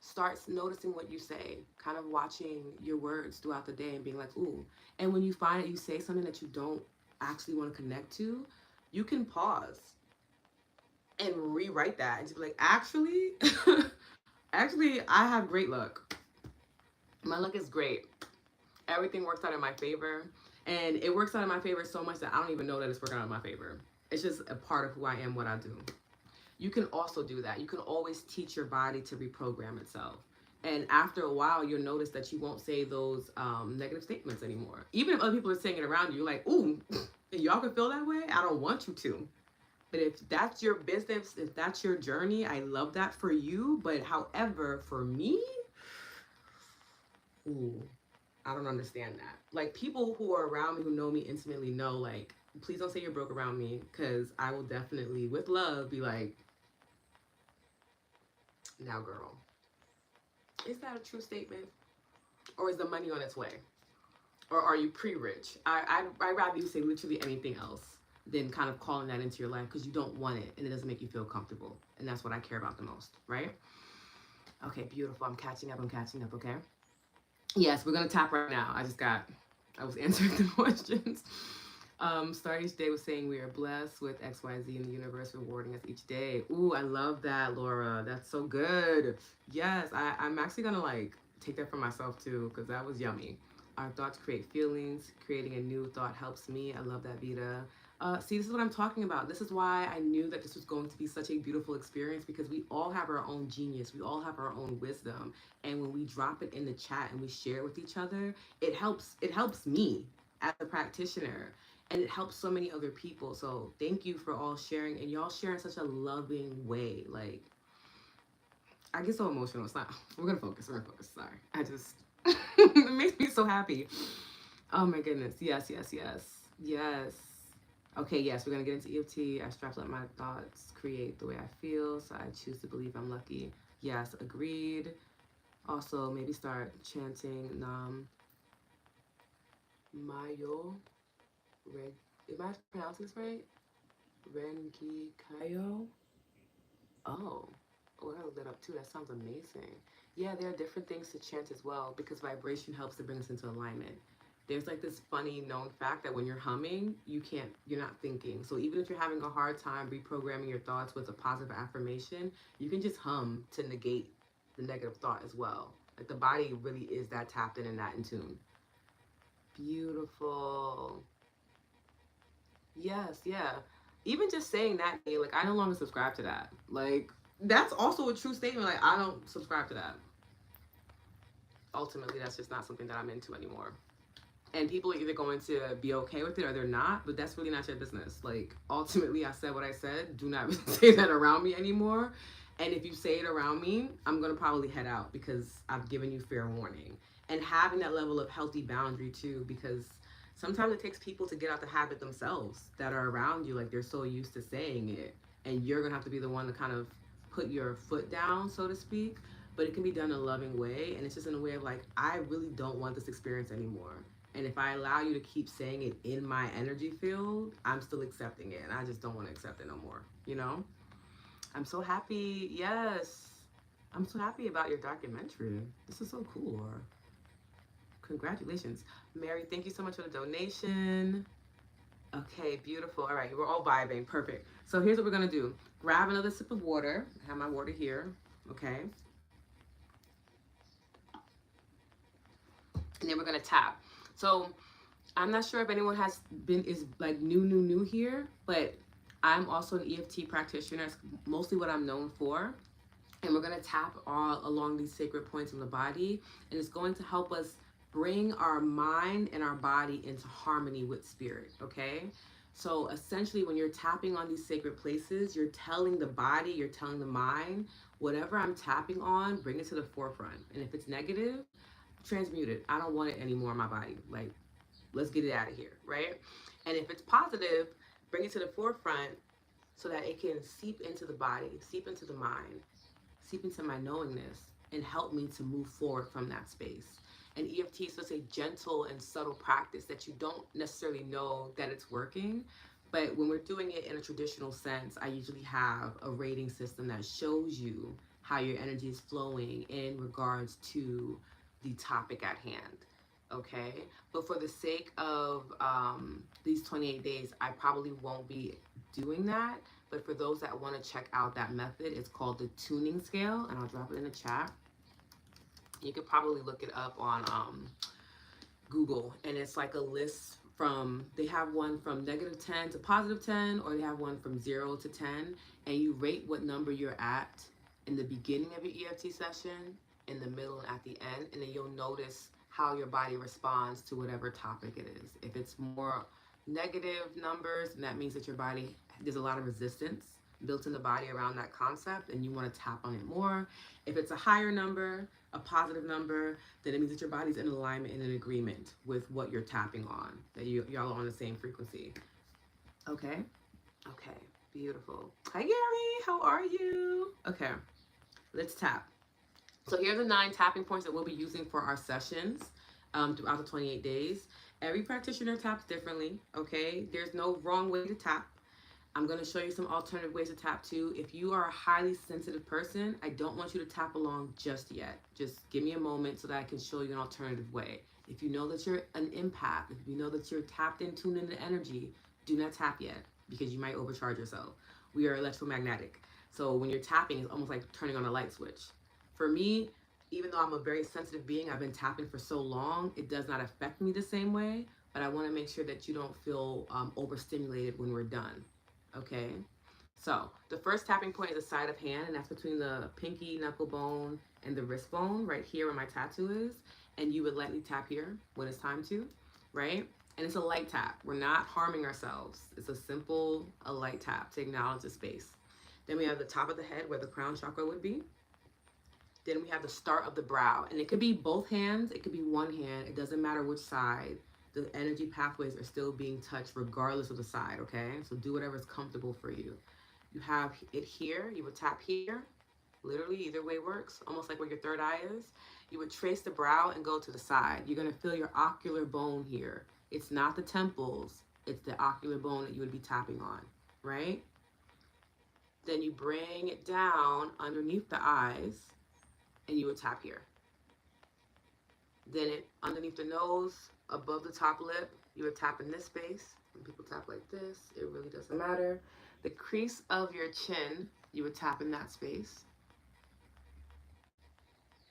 start noticing what you say, kind of watching your words throughout the day and being like, ooh. And when you find that you say something that you don't actually want to connect to, you can pause and rewrite that and just be like, actually, actually, I have great luck. My luck is great. Everything works out in my favor. And it works out in my favor so much that I don't even know that it's working out in my favor. It's just a part of who I am, what I do. you can also do that. You can always teach your body to reprogram itself. And after a while, you'll notice that you won't say those negative statements anymore. Even if other people are saying it around you, you're like, ooh, y'all can feel that way? I don't want you to. But if that's your business, if that's your journey, I love that for you. But however, for me, ooh, I don't understand that. Like, people who are around me, who know me intimately, know, like, please don't say you're broke around me, because I will definitely, with love, be like, now, girl, is that a true statement? Or is the money on its way? Or are you pre-rich? I'd rather you say literally anything else than kind of calling that into your life, because you don't want it and it doesn't make you feel comfortable. And that's what I care about the most, right? Okay, beautiful. I'm catching up, okay? Yes, we're going to tap right now. I was answering the questions. Start each day with saying we are blessed with XYZ in the universe rewarding us each day. Ooh, I love that, Laura. That's so good. Yes, I'm actually gonna like take that for myself too, because that was yummy. Our thoughts create feelings. Creating a new thought helps me. I love that, Vita. See, this is what I'm talking about. This is why I knew that this was going to be such a beautiful experience, because we all have our own genius. We all have our own wisdom. And when we drop it in the chat and we share it with each other, it helps me as a practitioner, and it helps so many other people. So thank you for all sharing, and y'all share in such a loving way. Like, I get so emotional. It's not. We're gonna focus. Sorry. I just it makes me so happy. Oh my goodness. Yes, yes, yes, yes. Okay, yes, we're gonna get into EFT. I strive to let my thoughts create the way I feel, so I choose to believe I'm lucky. Yes, agreed. Also, maybe start chanting Nam Mayo Red. Am I pronouncing this right? Renki Kayo. Oh, oh, I looked that up too. That sounds amazing. Yeah, there are different things to chant as well, because vibration helps to bring us into alignment. There's like this funny known fact that when you're humming, you're not thinking. So even if you're having a hard time reprogramming your thoughts with a positive affirmation, you can just hum to negate the negative thought as well. Like, the body really is that tapped in and that in tune. Beautiful. Yes, yeah. Even just saying that, like, I no longer subscribe to that. Like, that's also a true statement. Like, I don't subscribe to that. Ultimately, that's just not something that I'm into anymore. And people are either going to be okay with it or they're not, but that's really not your business. Like, ultimately, I said what I said. Do not say that around me anymore. And if you say it around me, I'm going to probably head out, because I've given you fair warning. And having that level of healthy boundary too, because sometimes it takes people to get out the habit themselves that are around you. Like, they're so used to saying it. And you're going to have to be the one to kind of put your foot down, so to speak. But it can be done in a loving way. And it's just in a way of like, I really don't want this experience anymore. And if I allow you to keep saying it in my energy field, I'm still accepting it. And I just don't want to accept it no more. You know? I'm so happy. Yes. I'm so happy about your documentary. This is so cool. Congratulations. Mary, thank you so much for the donation. Okay, beautiful. All right, we're all vibing. Perfect. So here's what we're going to do. Grab another sip of water. I have my water here. Okay. And then we're going to tap. So I'm not sure if anyone is like new here, but I'm also an EFT practitioner. It's mostly what I'm known for. And we're going to tap all along these sacred points of the body. And it's going to help us bring our mind and our body into harmony with spirit, okay? So essentially, when you're tapping on these sacred places, you're telling the body, you're telling the mind, whatever I'm tapping on, bring it to the forefront. And if it's negative, transmute it. I don't want it anymore in my body. Like, let's get it out of here, right? And if it's positive, bring it to the forefront so that it can seep into the body, seep into the mind, seep into my knowingness, and help me to move forward from that space. And EFT is such a gentle and subtle practice that you don't necessarily know that it's working. But when we're doing it in a traditional sense, I usually have a rating system that shows you how your energy is flowing in regards to the topic at hand. Okay, but for the sake of these 28 days, I probably won't be doing that. But for those that want to check out that method, it's called the tuning scale, and I'll drop it in the chat. You could probably look it up on Google, and it's like a list they have one from -10 to +10, or they have one from 0 to 10, and you rate what number you're at in the beginning of your EFT session, in the middle, and at the end, and then you'll notice how your body responds to whatever topic it is. If it's more negative numbers, and that means that your body, there's a lot of resistance built in the body around that concept, and you want to tap on it more. If it's a higher number, a positive number, then it means that your body's in alignment and in agreement with what you're tapping on, that y'all are on the same frequency. Okay? Okay, beautiful. Hi, Gary, how are you? Okay, let's tap. So here are the 9 tapping points that we'll be using for our sessions throughout the 28 days. Every practitioner taps differently, okay? There's no wrong way to tap. I'm going to show you some alternative ways to tap too. If you are a highly sensitive person, I don't want you to tap along just yet. Just give me a moment so that I can show you an alternative way. If you know that you're an empath, if you know that you're tapped in, tuned into energy, do not tap yet because you might overcharge yourself. We are electromagnetic. So when you're tapping, it's almost like turning on a light switch. For me, even though I'm a very sensitive being, I've been tapping for so long, it does not affect me the same way, but I want to make sure that you don't feel overstimulated when we're done. Okay, so the first tapping point is the side of hand, and that's between the pinky knuckle bone and the wrist bone right here where my tattoo is. And you would lightly tap here when it's time to, right? And it's a light tap. We're not harming ourselves. It's a light tap to acknowledge the space. Then we have the top of the head where the crown chakra would be. Then we have the start of the brow, and it could be both hands, it could be one hand, it doesn't matter which side. The energy pathways are still being touched regardless of the side, okay? So do whatever's comfortable for you. You have it here, you would tap here, literally either way works, almost like where your third eye is. You would trace the brow and go to the side. You're gonna feel your ocular bone here. It's not the temples, it's the ocular bone that you would be tapping on, right? Then you bring it down underneath the eyes and you would tap here. Then it underneath the nose, above the top lip, you would tap in this space. When people tap like this, it really doesn't matter. The crease of your chin, you would tap in that space.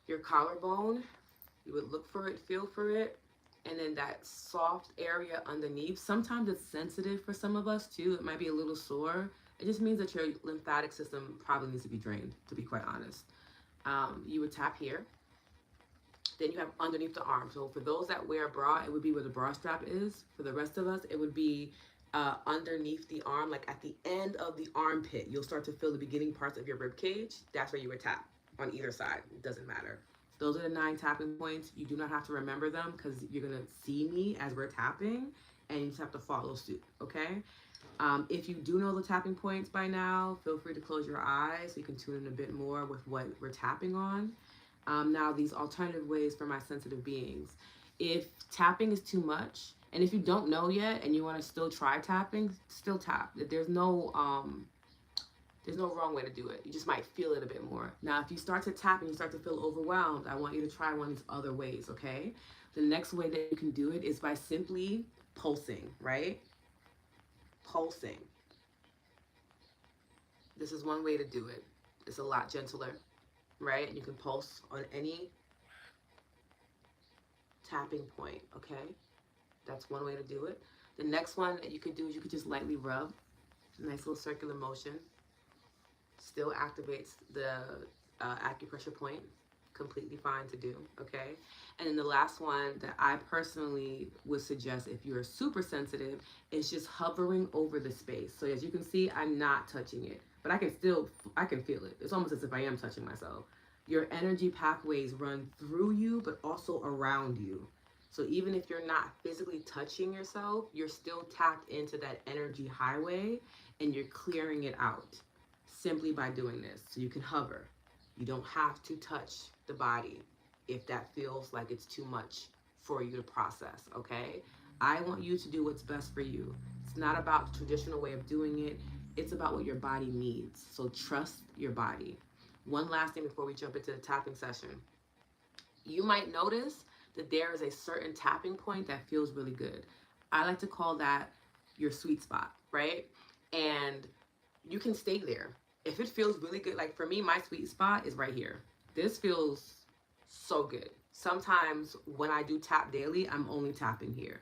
Your collarbone, you would look for it, feel for it. And then that soft area underneath, sometimes it's sensitive for some of us too. It might be a little sore. It just means that your lymphatic system probably needs to be drained, to be quite honest. You would tap here. Then you have underneath the arm. So for those that wear a bra, it would be where the bra strap is. For the rest of us, it would be underneath the arm, like at the end of the armpit. You'll start to feel the beginning parts of your rib cage. That's where you would tap on either side. It doesn't matter. Those are the 9 tapping points. You do not have to remember them because you're going to see me as we're tapping, and you just have to follow suit, okay? If you do know the tapping points by now, feel free to close your eyes so you can tune in a bit more with what we're tapping on. Now, these alternative ways for my sensitive beings. If tapping is too much, and if you don't know yet and you want to still try tapping, still tap. There's no wrong way to do it. You just might feel it a bit more. Now, if you start to tap and you start to feel overwhelmed, I want you to try one of these other ways, okay? The next way that you can do it is by simply pulsing, right? Pulsing. This is one way to do it. It's a lot gentler, right? And you can pulse on any tapping point, okay? That's one way to do it. The next one that you could do is you could just lightly rub. Nice little circular motion. Still activates the acupressure point. Completely fine to do, okay? And then the last one that I personally would suggest if you're super sensitive is just hovering over the space. So as you can see, I'm not touching it, but I can feel it. It's almost as if I am touching myself. Your energy pathways run through you, but also around you. So even if you're not physically touching yourself, you're still tapped into that energy highway and you're clearing it out simply by doing this. So you can hover. You don't have to touch the body if that feels like it's too much for you to process, okay? I want you to do what's best for you. It's not about the traditional way of doing it. It's about what your body needs. So trust your body. One last thing before we jump into the tapping session. You might notice that there is a certain tapping point that feels really good. I like to call that your sweet spot, right? And you can stay there. If it feels really good, like for me, my sweet spot is right here. This feels so good. Sometimes when I do tap daily, I'm only tapping here.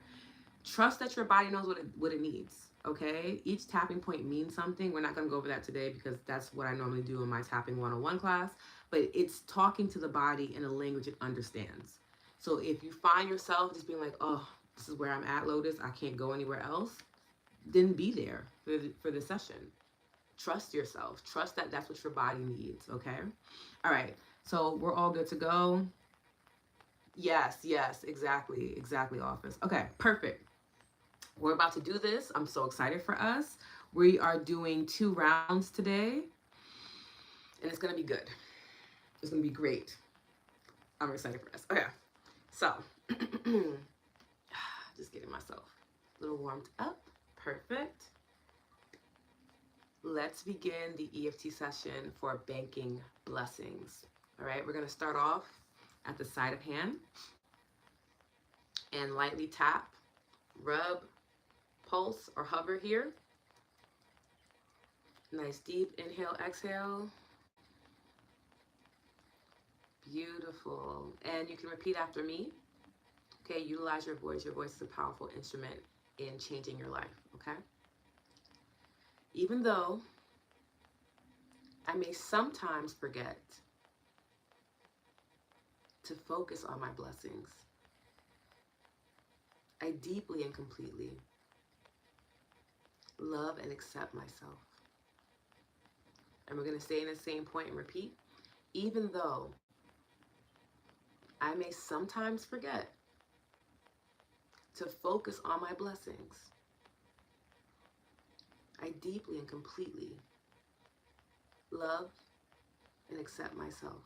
Trust that your body knows what it needs. Okay, each tapping point means something. We're not going to go over that today because that's what I normally do in my tapping 101 class, but it's talking to the body in a language it understands. So if you find yourself just being like, oh, this is where I'm at, Lotus, I can't go anywhere else, then be there for the session. Trust yourself. Trust that that's what your body needs. Okay, all right, so we're all good to go. Yes, exactly, office. Okay, perfect. We're about to do this. I'm so excited for us. We are doing 2 rounds today, and it's gonna be good. It's gonna be great. I'm excited for us. Okay, so just getting myself a little warmed up. Perfect. Let's begin the EFT session for banking blessings. All right, we're gonna start off at the side of hand and lightly tap, rub, pulse, or hover here. Nice deep inhale, exhale. Beautiful. And you can repeat after me. Okay, utilize your voice. Your voice is a powerful instrument in changing your life. Okay? Even though I may sometimes forget to focus on my blessings, I deeply and completely love and accept myself. And we're going to stay in the same point and repeat. Even though I may sometimes forget to focus on my blessings, I deeply and completely love and accept myself.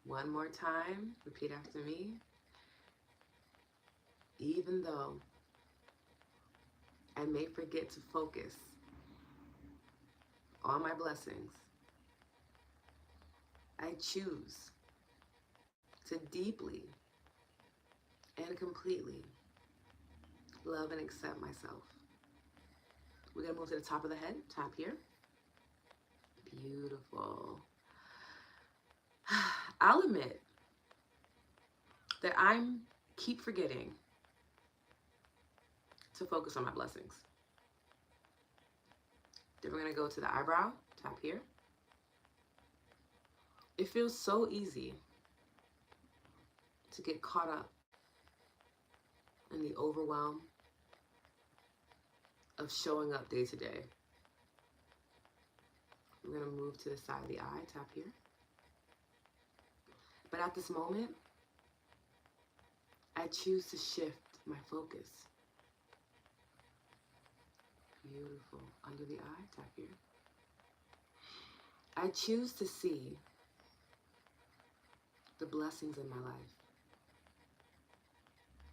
One more time, repeat after me. Even though I may forget to focus on my blessings, I choose to deeply and completely love and accept myself. We're going to move to the top of the head, tap here. Beautiful. I'll admit that I'm keep forgetting to focus on my blessings. Then we're going to go to the eyebrow, tap here. It feels so easy to get caught up in the overwhelm of showing up day to day. We're going to move to the side of the eye, tap here. But at this moment, I choose to shift my focus. Beautiful. Under the eye, tap here. I choose to see the blessings in my life.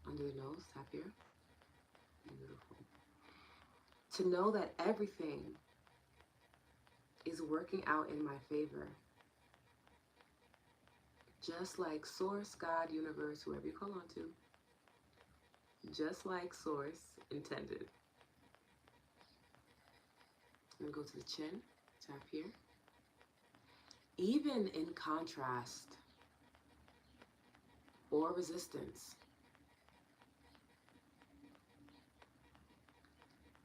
Under the nose, tap here. Beautiful. To know that everything is working out in my favor. Just like Source, God, Universe, whoever you call on to. Just like Source intended. I'm going to go to the chin, tap here. Even in contrast or resistance,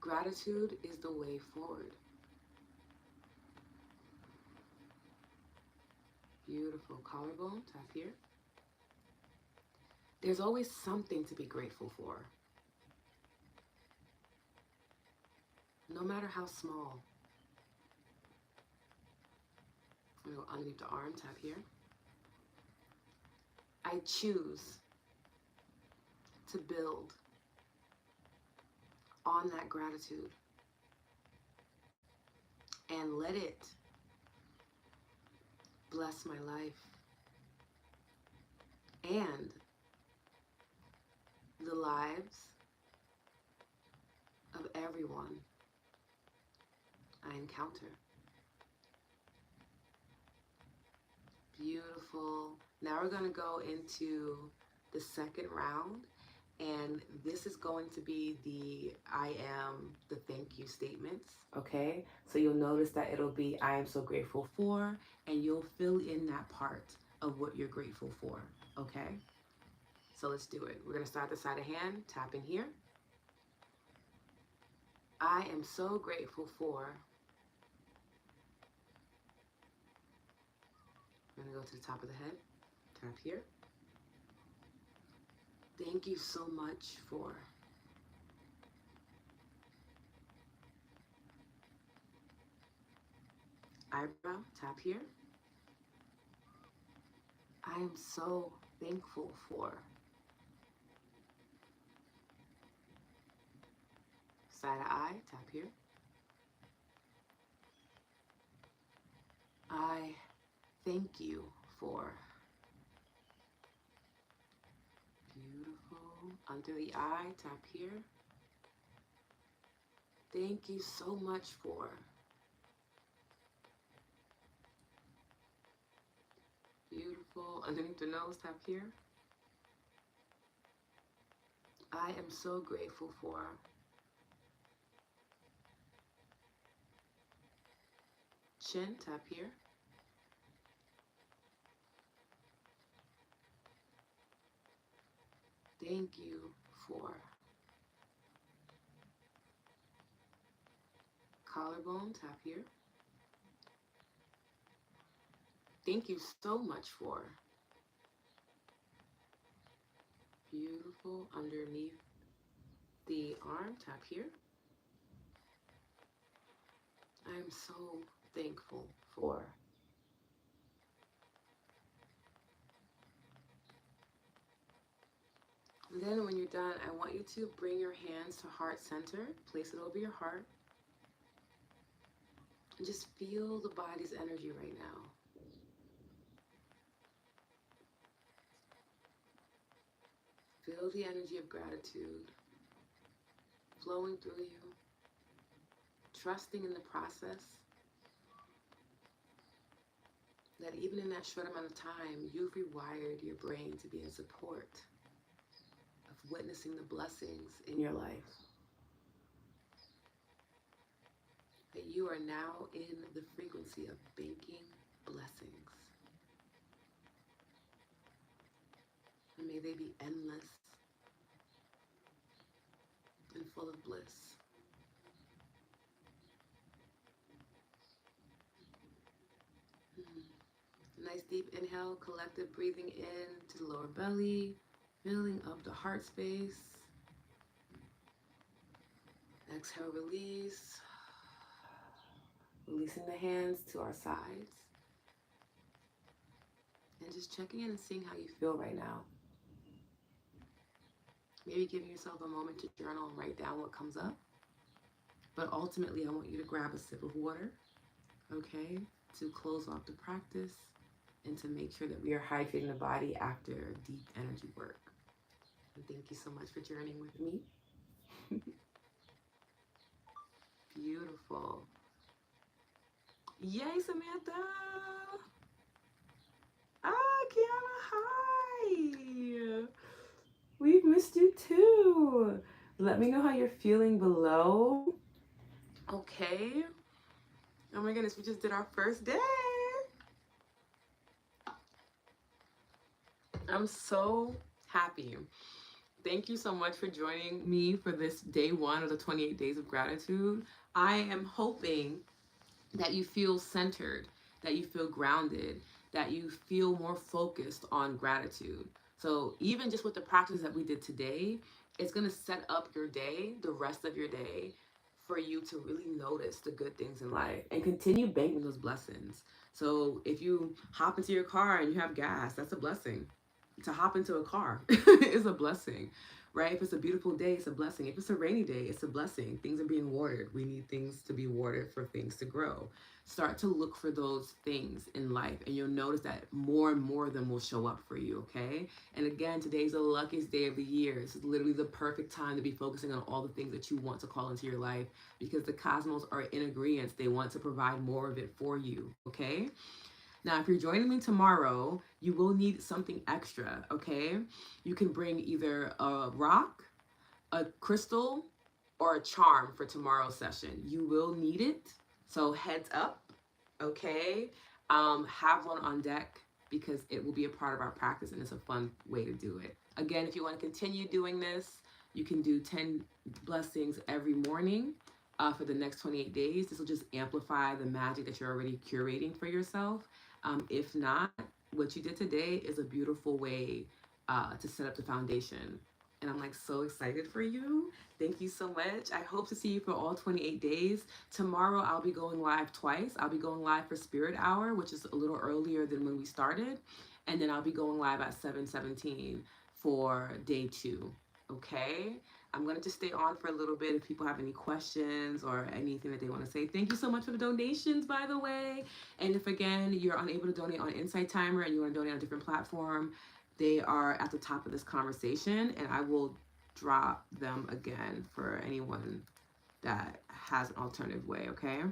gratitude is the way forward. Beautiful. Collarbone, tap here. There's always something to be grateful for. No matter how small. I'm going to go underneath the arm, tap here. I choose to build on that gratitude and let it bless my life and the lives of everyone I encounter. Beautiful. Now we're going to go into the second round, and this is going to be the I am, the thank you statements. Okay, so you'll notice that it'll be I am so grateful for, and you'll fill in that part of what you're grateful for. Okay, So let's do it. We're going to start the side of hand, tap in here. I am so grateful for. I'm going to go to the top of the head, tap here. Thank you so much for. Eyebrow, tap here. I am so thankful for. Side of eye, tap here. I thank you for. Beautiful. Under the eye, tap here. Thank you so much for. Beautiful. Underneath the nose, tap here. I am so grateful for. Chin, tap here. Thank you for. Collarbone, tap here. Thank you so much for. Beautiful. Underneath the arm, tap here. I am so thankful for. And then when you're done, I want you to bring your hands to heart center, place it over your heart, and just feel the body's energy right now. Feel the energy of gratitude flowing through you, trusting in the process, that even in that short amount of time, you've rewired your brain to be in support of witnessing the blessings in your life. That you are now in the frequency of banking blessings. And may they be endless and full of bliss. Nice deep inhale, collective breathing in to the lower belly, filling up the heart space. Exhale, release. Releasing the hands to our sides. And just checking in and seeing how you feel right now. Maybe giving yourself a moment to journal and write down what comes up. But ultimately, I want you to grab a sip of water, okay, to close off the practice and to make sure that we are hydrating the body after deep energy work. And thank you so much for journeying with me. Beautiful. Yay, Samantha! Ah, Kiana, hi! We've missed you too. Let me know how you're feeling below. Okay. Oh my goodness, we just did our first day. I'm so happy. Thank you so much for joining me for this day one of the 28 days of gratitude. I am hoping that you feel centered, that you feel grounded, that you feel more focused on gratitude. So even just with the practice that we did today, it's going to set up your day, the rest of your day, for you to really notice the good things in life and continue banking those blessings. So if you hop into your car and you have gas, that's a blessing. To hop into a car is a blessing, right? If it's a beautiful day, it's a blessing. If it's a rainy day, it's a blessing. Things are being watered. We need things to be watered for things to grow. Start to look for those things in life, and you'll notice that more and more of them will show up for you, okay? And again, today's the luckiest day of the year. It's literally the perfect time to be focusing on all the things that you want to call into your life, because the cosmos are in agreement. They want to provide more of it for you, okay? Now, if you're joining me tomorrow, you will need something extra, okay? You can bring either a rock, a crystal, or a charm for tomorrow's session. You will need it, so heads up, okay? Have one on deck. because it will be a part of our practice and it's a fun way to do it. Again, if you want to continue doing this, you can do 10 blessings every morning for the next 28 days. This will just amplify the magic that you're already curating for yourself. If not, what you did today is a beautiful way to set up the foundation. And I'm like so excited for you. Thank you so much. I hope to see you for all 28 days. Tomorrow I'll be going live twice. I'll be going live for Spirit Hour, which is a little earlier than when we started. And then I'll be going live at 7:17 for day 2. Okay? I'm going to just stay on for a little bit if people have any questions or anything that they want to say. Thank you so much for the donations, by the way. And if, again, you're unable to donate on Insight Timer and you want to donate on a different platform, they are at the top of this conversation, and I will drop them again for anyone that has an alternative way, okay?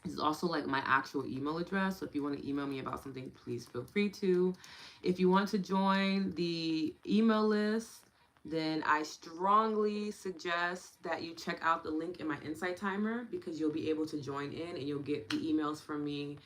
This is also like my actual email address. So if you want to email me about something, please feel free to. If you want to join the email list, then I strongly suggest that you check out the link in my Insight Timer, because you'll be able to join in and you'll get the emails from me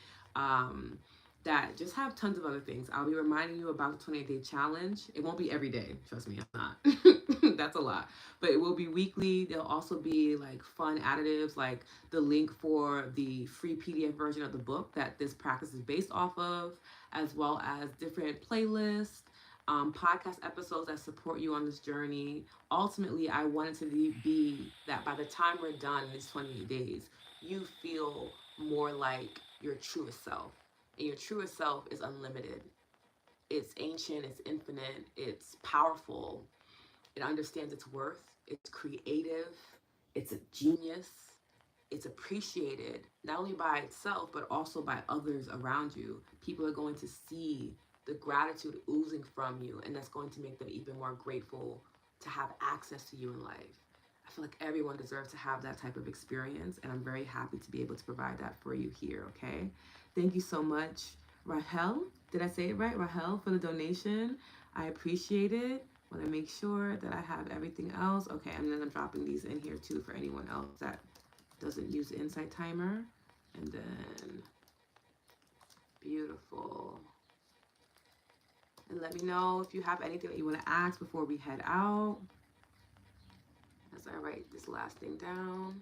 that just have tons of other things. I'll be reminding you about the 28-day challenge. It won't be every day. Trust me, I'm not. That's a lot. But it will be weekly. There'll also be like fun additives, like the link for the free PDF version of the book that this practice is based off of, as well as different playlists, podcast episodes that support you on this journey. Ultimately, I want it to be that by the time we're done in these 28 days, you feel more like your truest self. And your truest self is unlimited. It's ancient, it's infinite, it's powerful, it understands its worth, it's creative, it's a genius, it's appreciated not only by itself but also by others around you. People are going to see the gratitude oozing from you, and that's going to make them even more grateful to have access to you in life. I feel like everyone deserves to have that type of experience, and I'm very happy to be able to provide that for you here, okay? Thank you so much, Rahel. Did I say it right? Rahel, for the donation. I appreciate it. Want to make sure that I have everything else. Okay, and then I'm dropping these in here too for anyone else that doesn't use the Insight Timer. And then, beautiful. And let me know if you have anything that you want to ask before we head out, as I write this last thing down.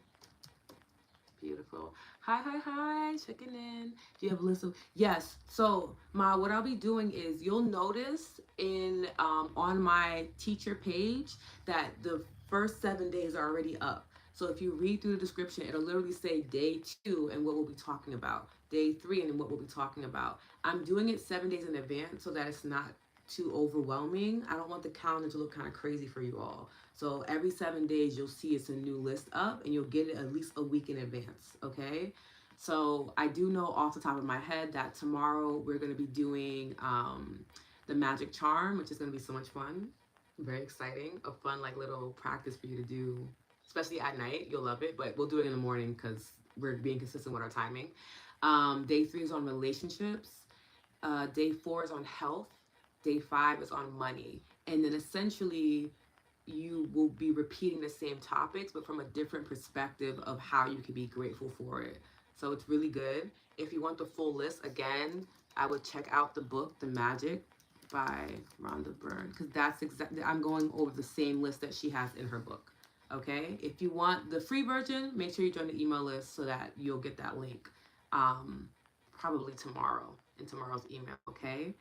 Beautiful. Hi. Checking in. Do you have a list of? Yes. So, what I'll be doing is you'll notice in on my teacher page that the first 7 days are already up. So if you read through the description, it'll literally say day 2 and what we'll be talking about, day 3 and what we'll be talking about. I'm doing it 7 days in advance so that it's not too overwhelming. I don't want the calendar to look kind of crazy for you all. So every 7 days, you'll see it's a new list up, and you'll get it at least a week in advance, okay? So I do know off the top of my head that tomorrow we're going to be doing the magic charm, which is going to be so much fun. Very exciting. A fun like little practice for you to do, especially at night. You'll love it, but we'll do it in the morning because we're being consistent with our timing. Day 3 is on relationships. Day 4 is on health. Day 5 is on money. And then essentially, you will be repeating the same topics, but from a different perspective of how you can be grateful for it. So it's really good. If you want the full list, again, I would check out the book, The Magic by Rhonda Byrne, because that's exactly, I'm going over the same list that she has in her book. Okay? If you want the free version, make sure you join the email list so that you'll get that link probably tomorrow in tomorrow's email. Okay?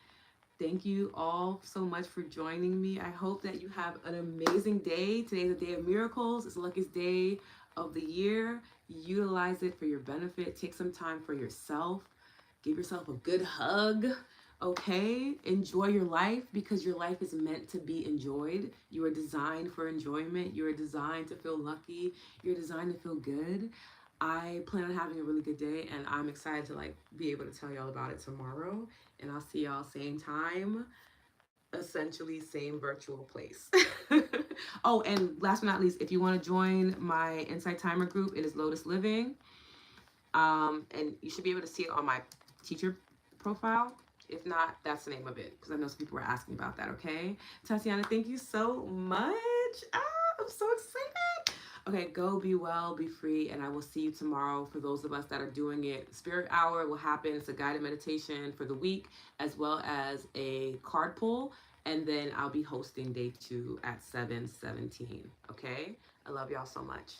Thank you all so much for joining me. I hope that you have an amazing day. Today's a day of miracles. It's the luckiest day of the year. Utilize it for your benefit. Take some time for yourself. Give yourself a good hug. Okay? Enjoy your life, because your life is meant to be enjoyed. You are designed for enjoyment. You are designed to feel lucky. You're designed to feel good. I plan on having a really good day, and I'm excited to be able to tell y'all about it tomorrow. And I'll see y'all same time, essentially same virtual place. Oh, and last but not least, if you want to join my Insight Timer group, it is Lotus Living. And you should be able to see it on my teacher profile. If not, that's the name of it, because I know some people were asking about that, okay? Tatiana, thank you so much. I'm so excited. Okay, go be well, be free, and I will see you tomorrow. For those of us that are doing it, Spirit Hour will happen. It's a guided meditation for the week, as well as a card pull. And then I'll be hosting day 2 at 7:17. Okay? I love y'all so much.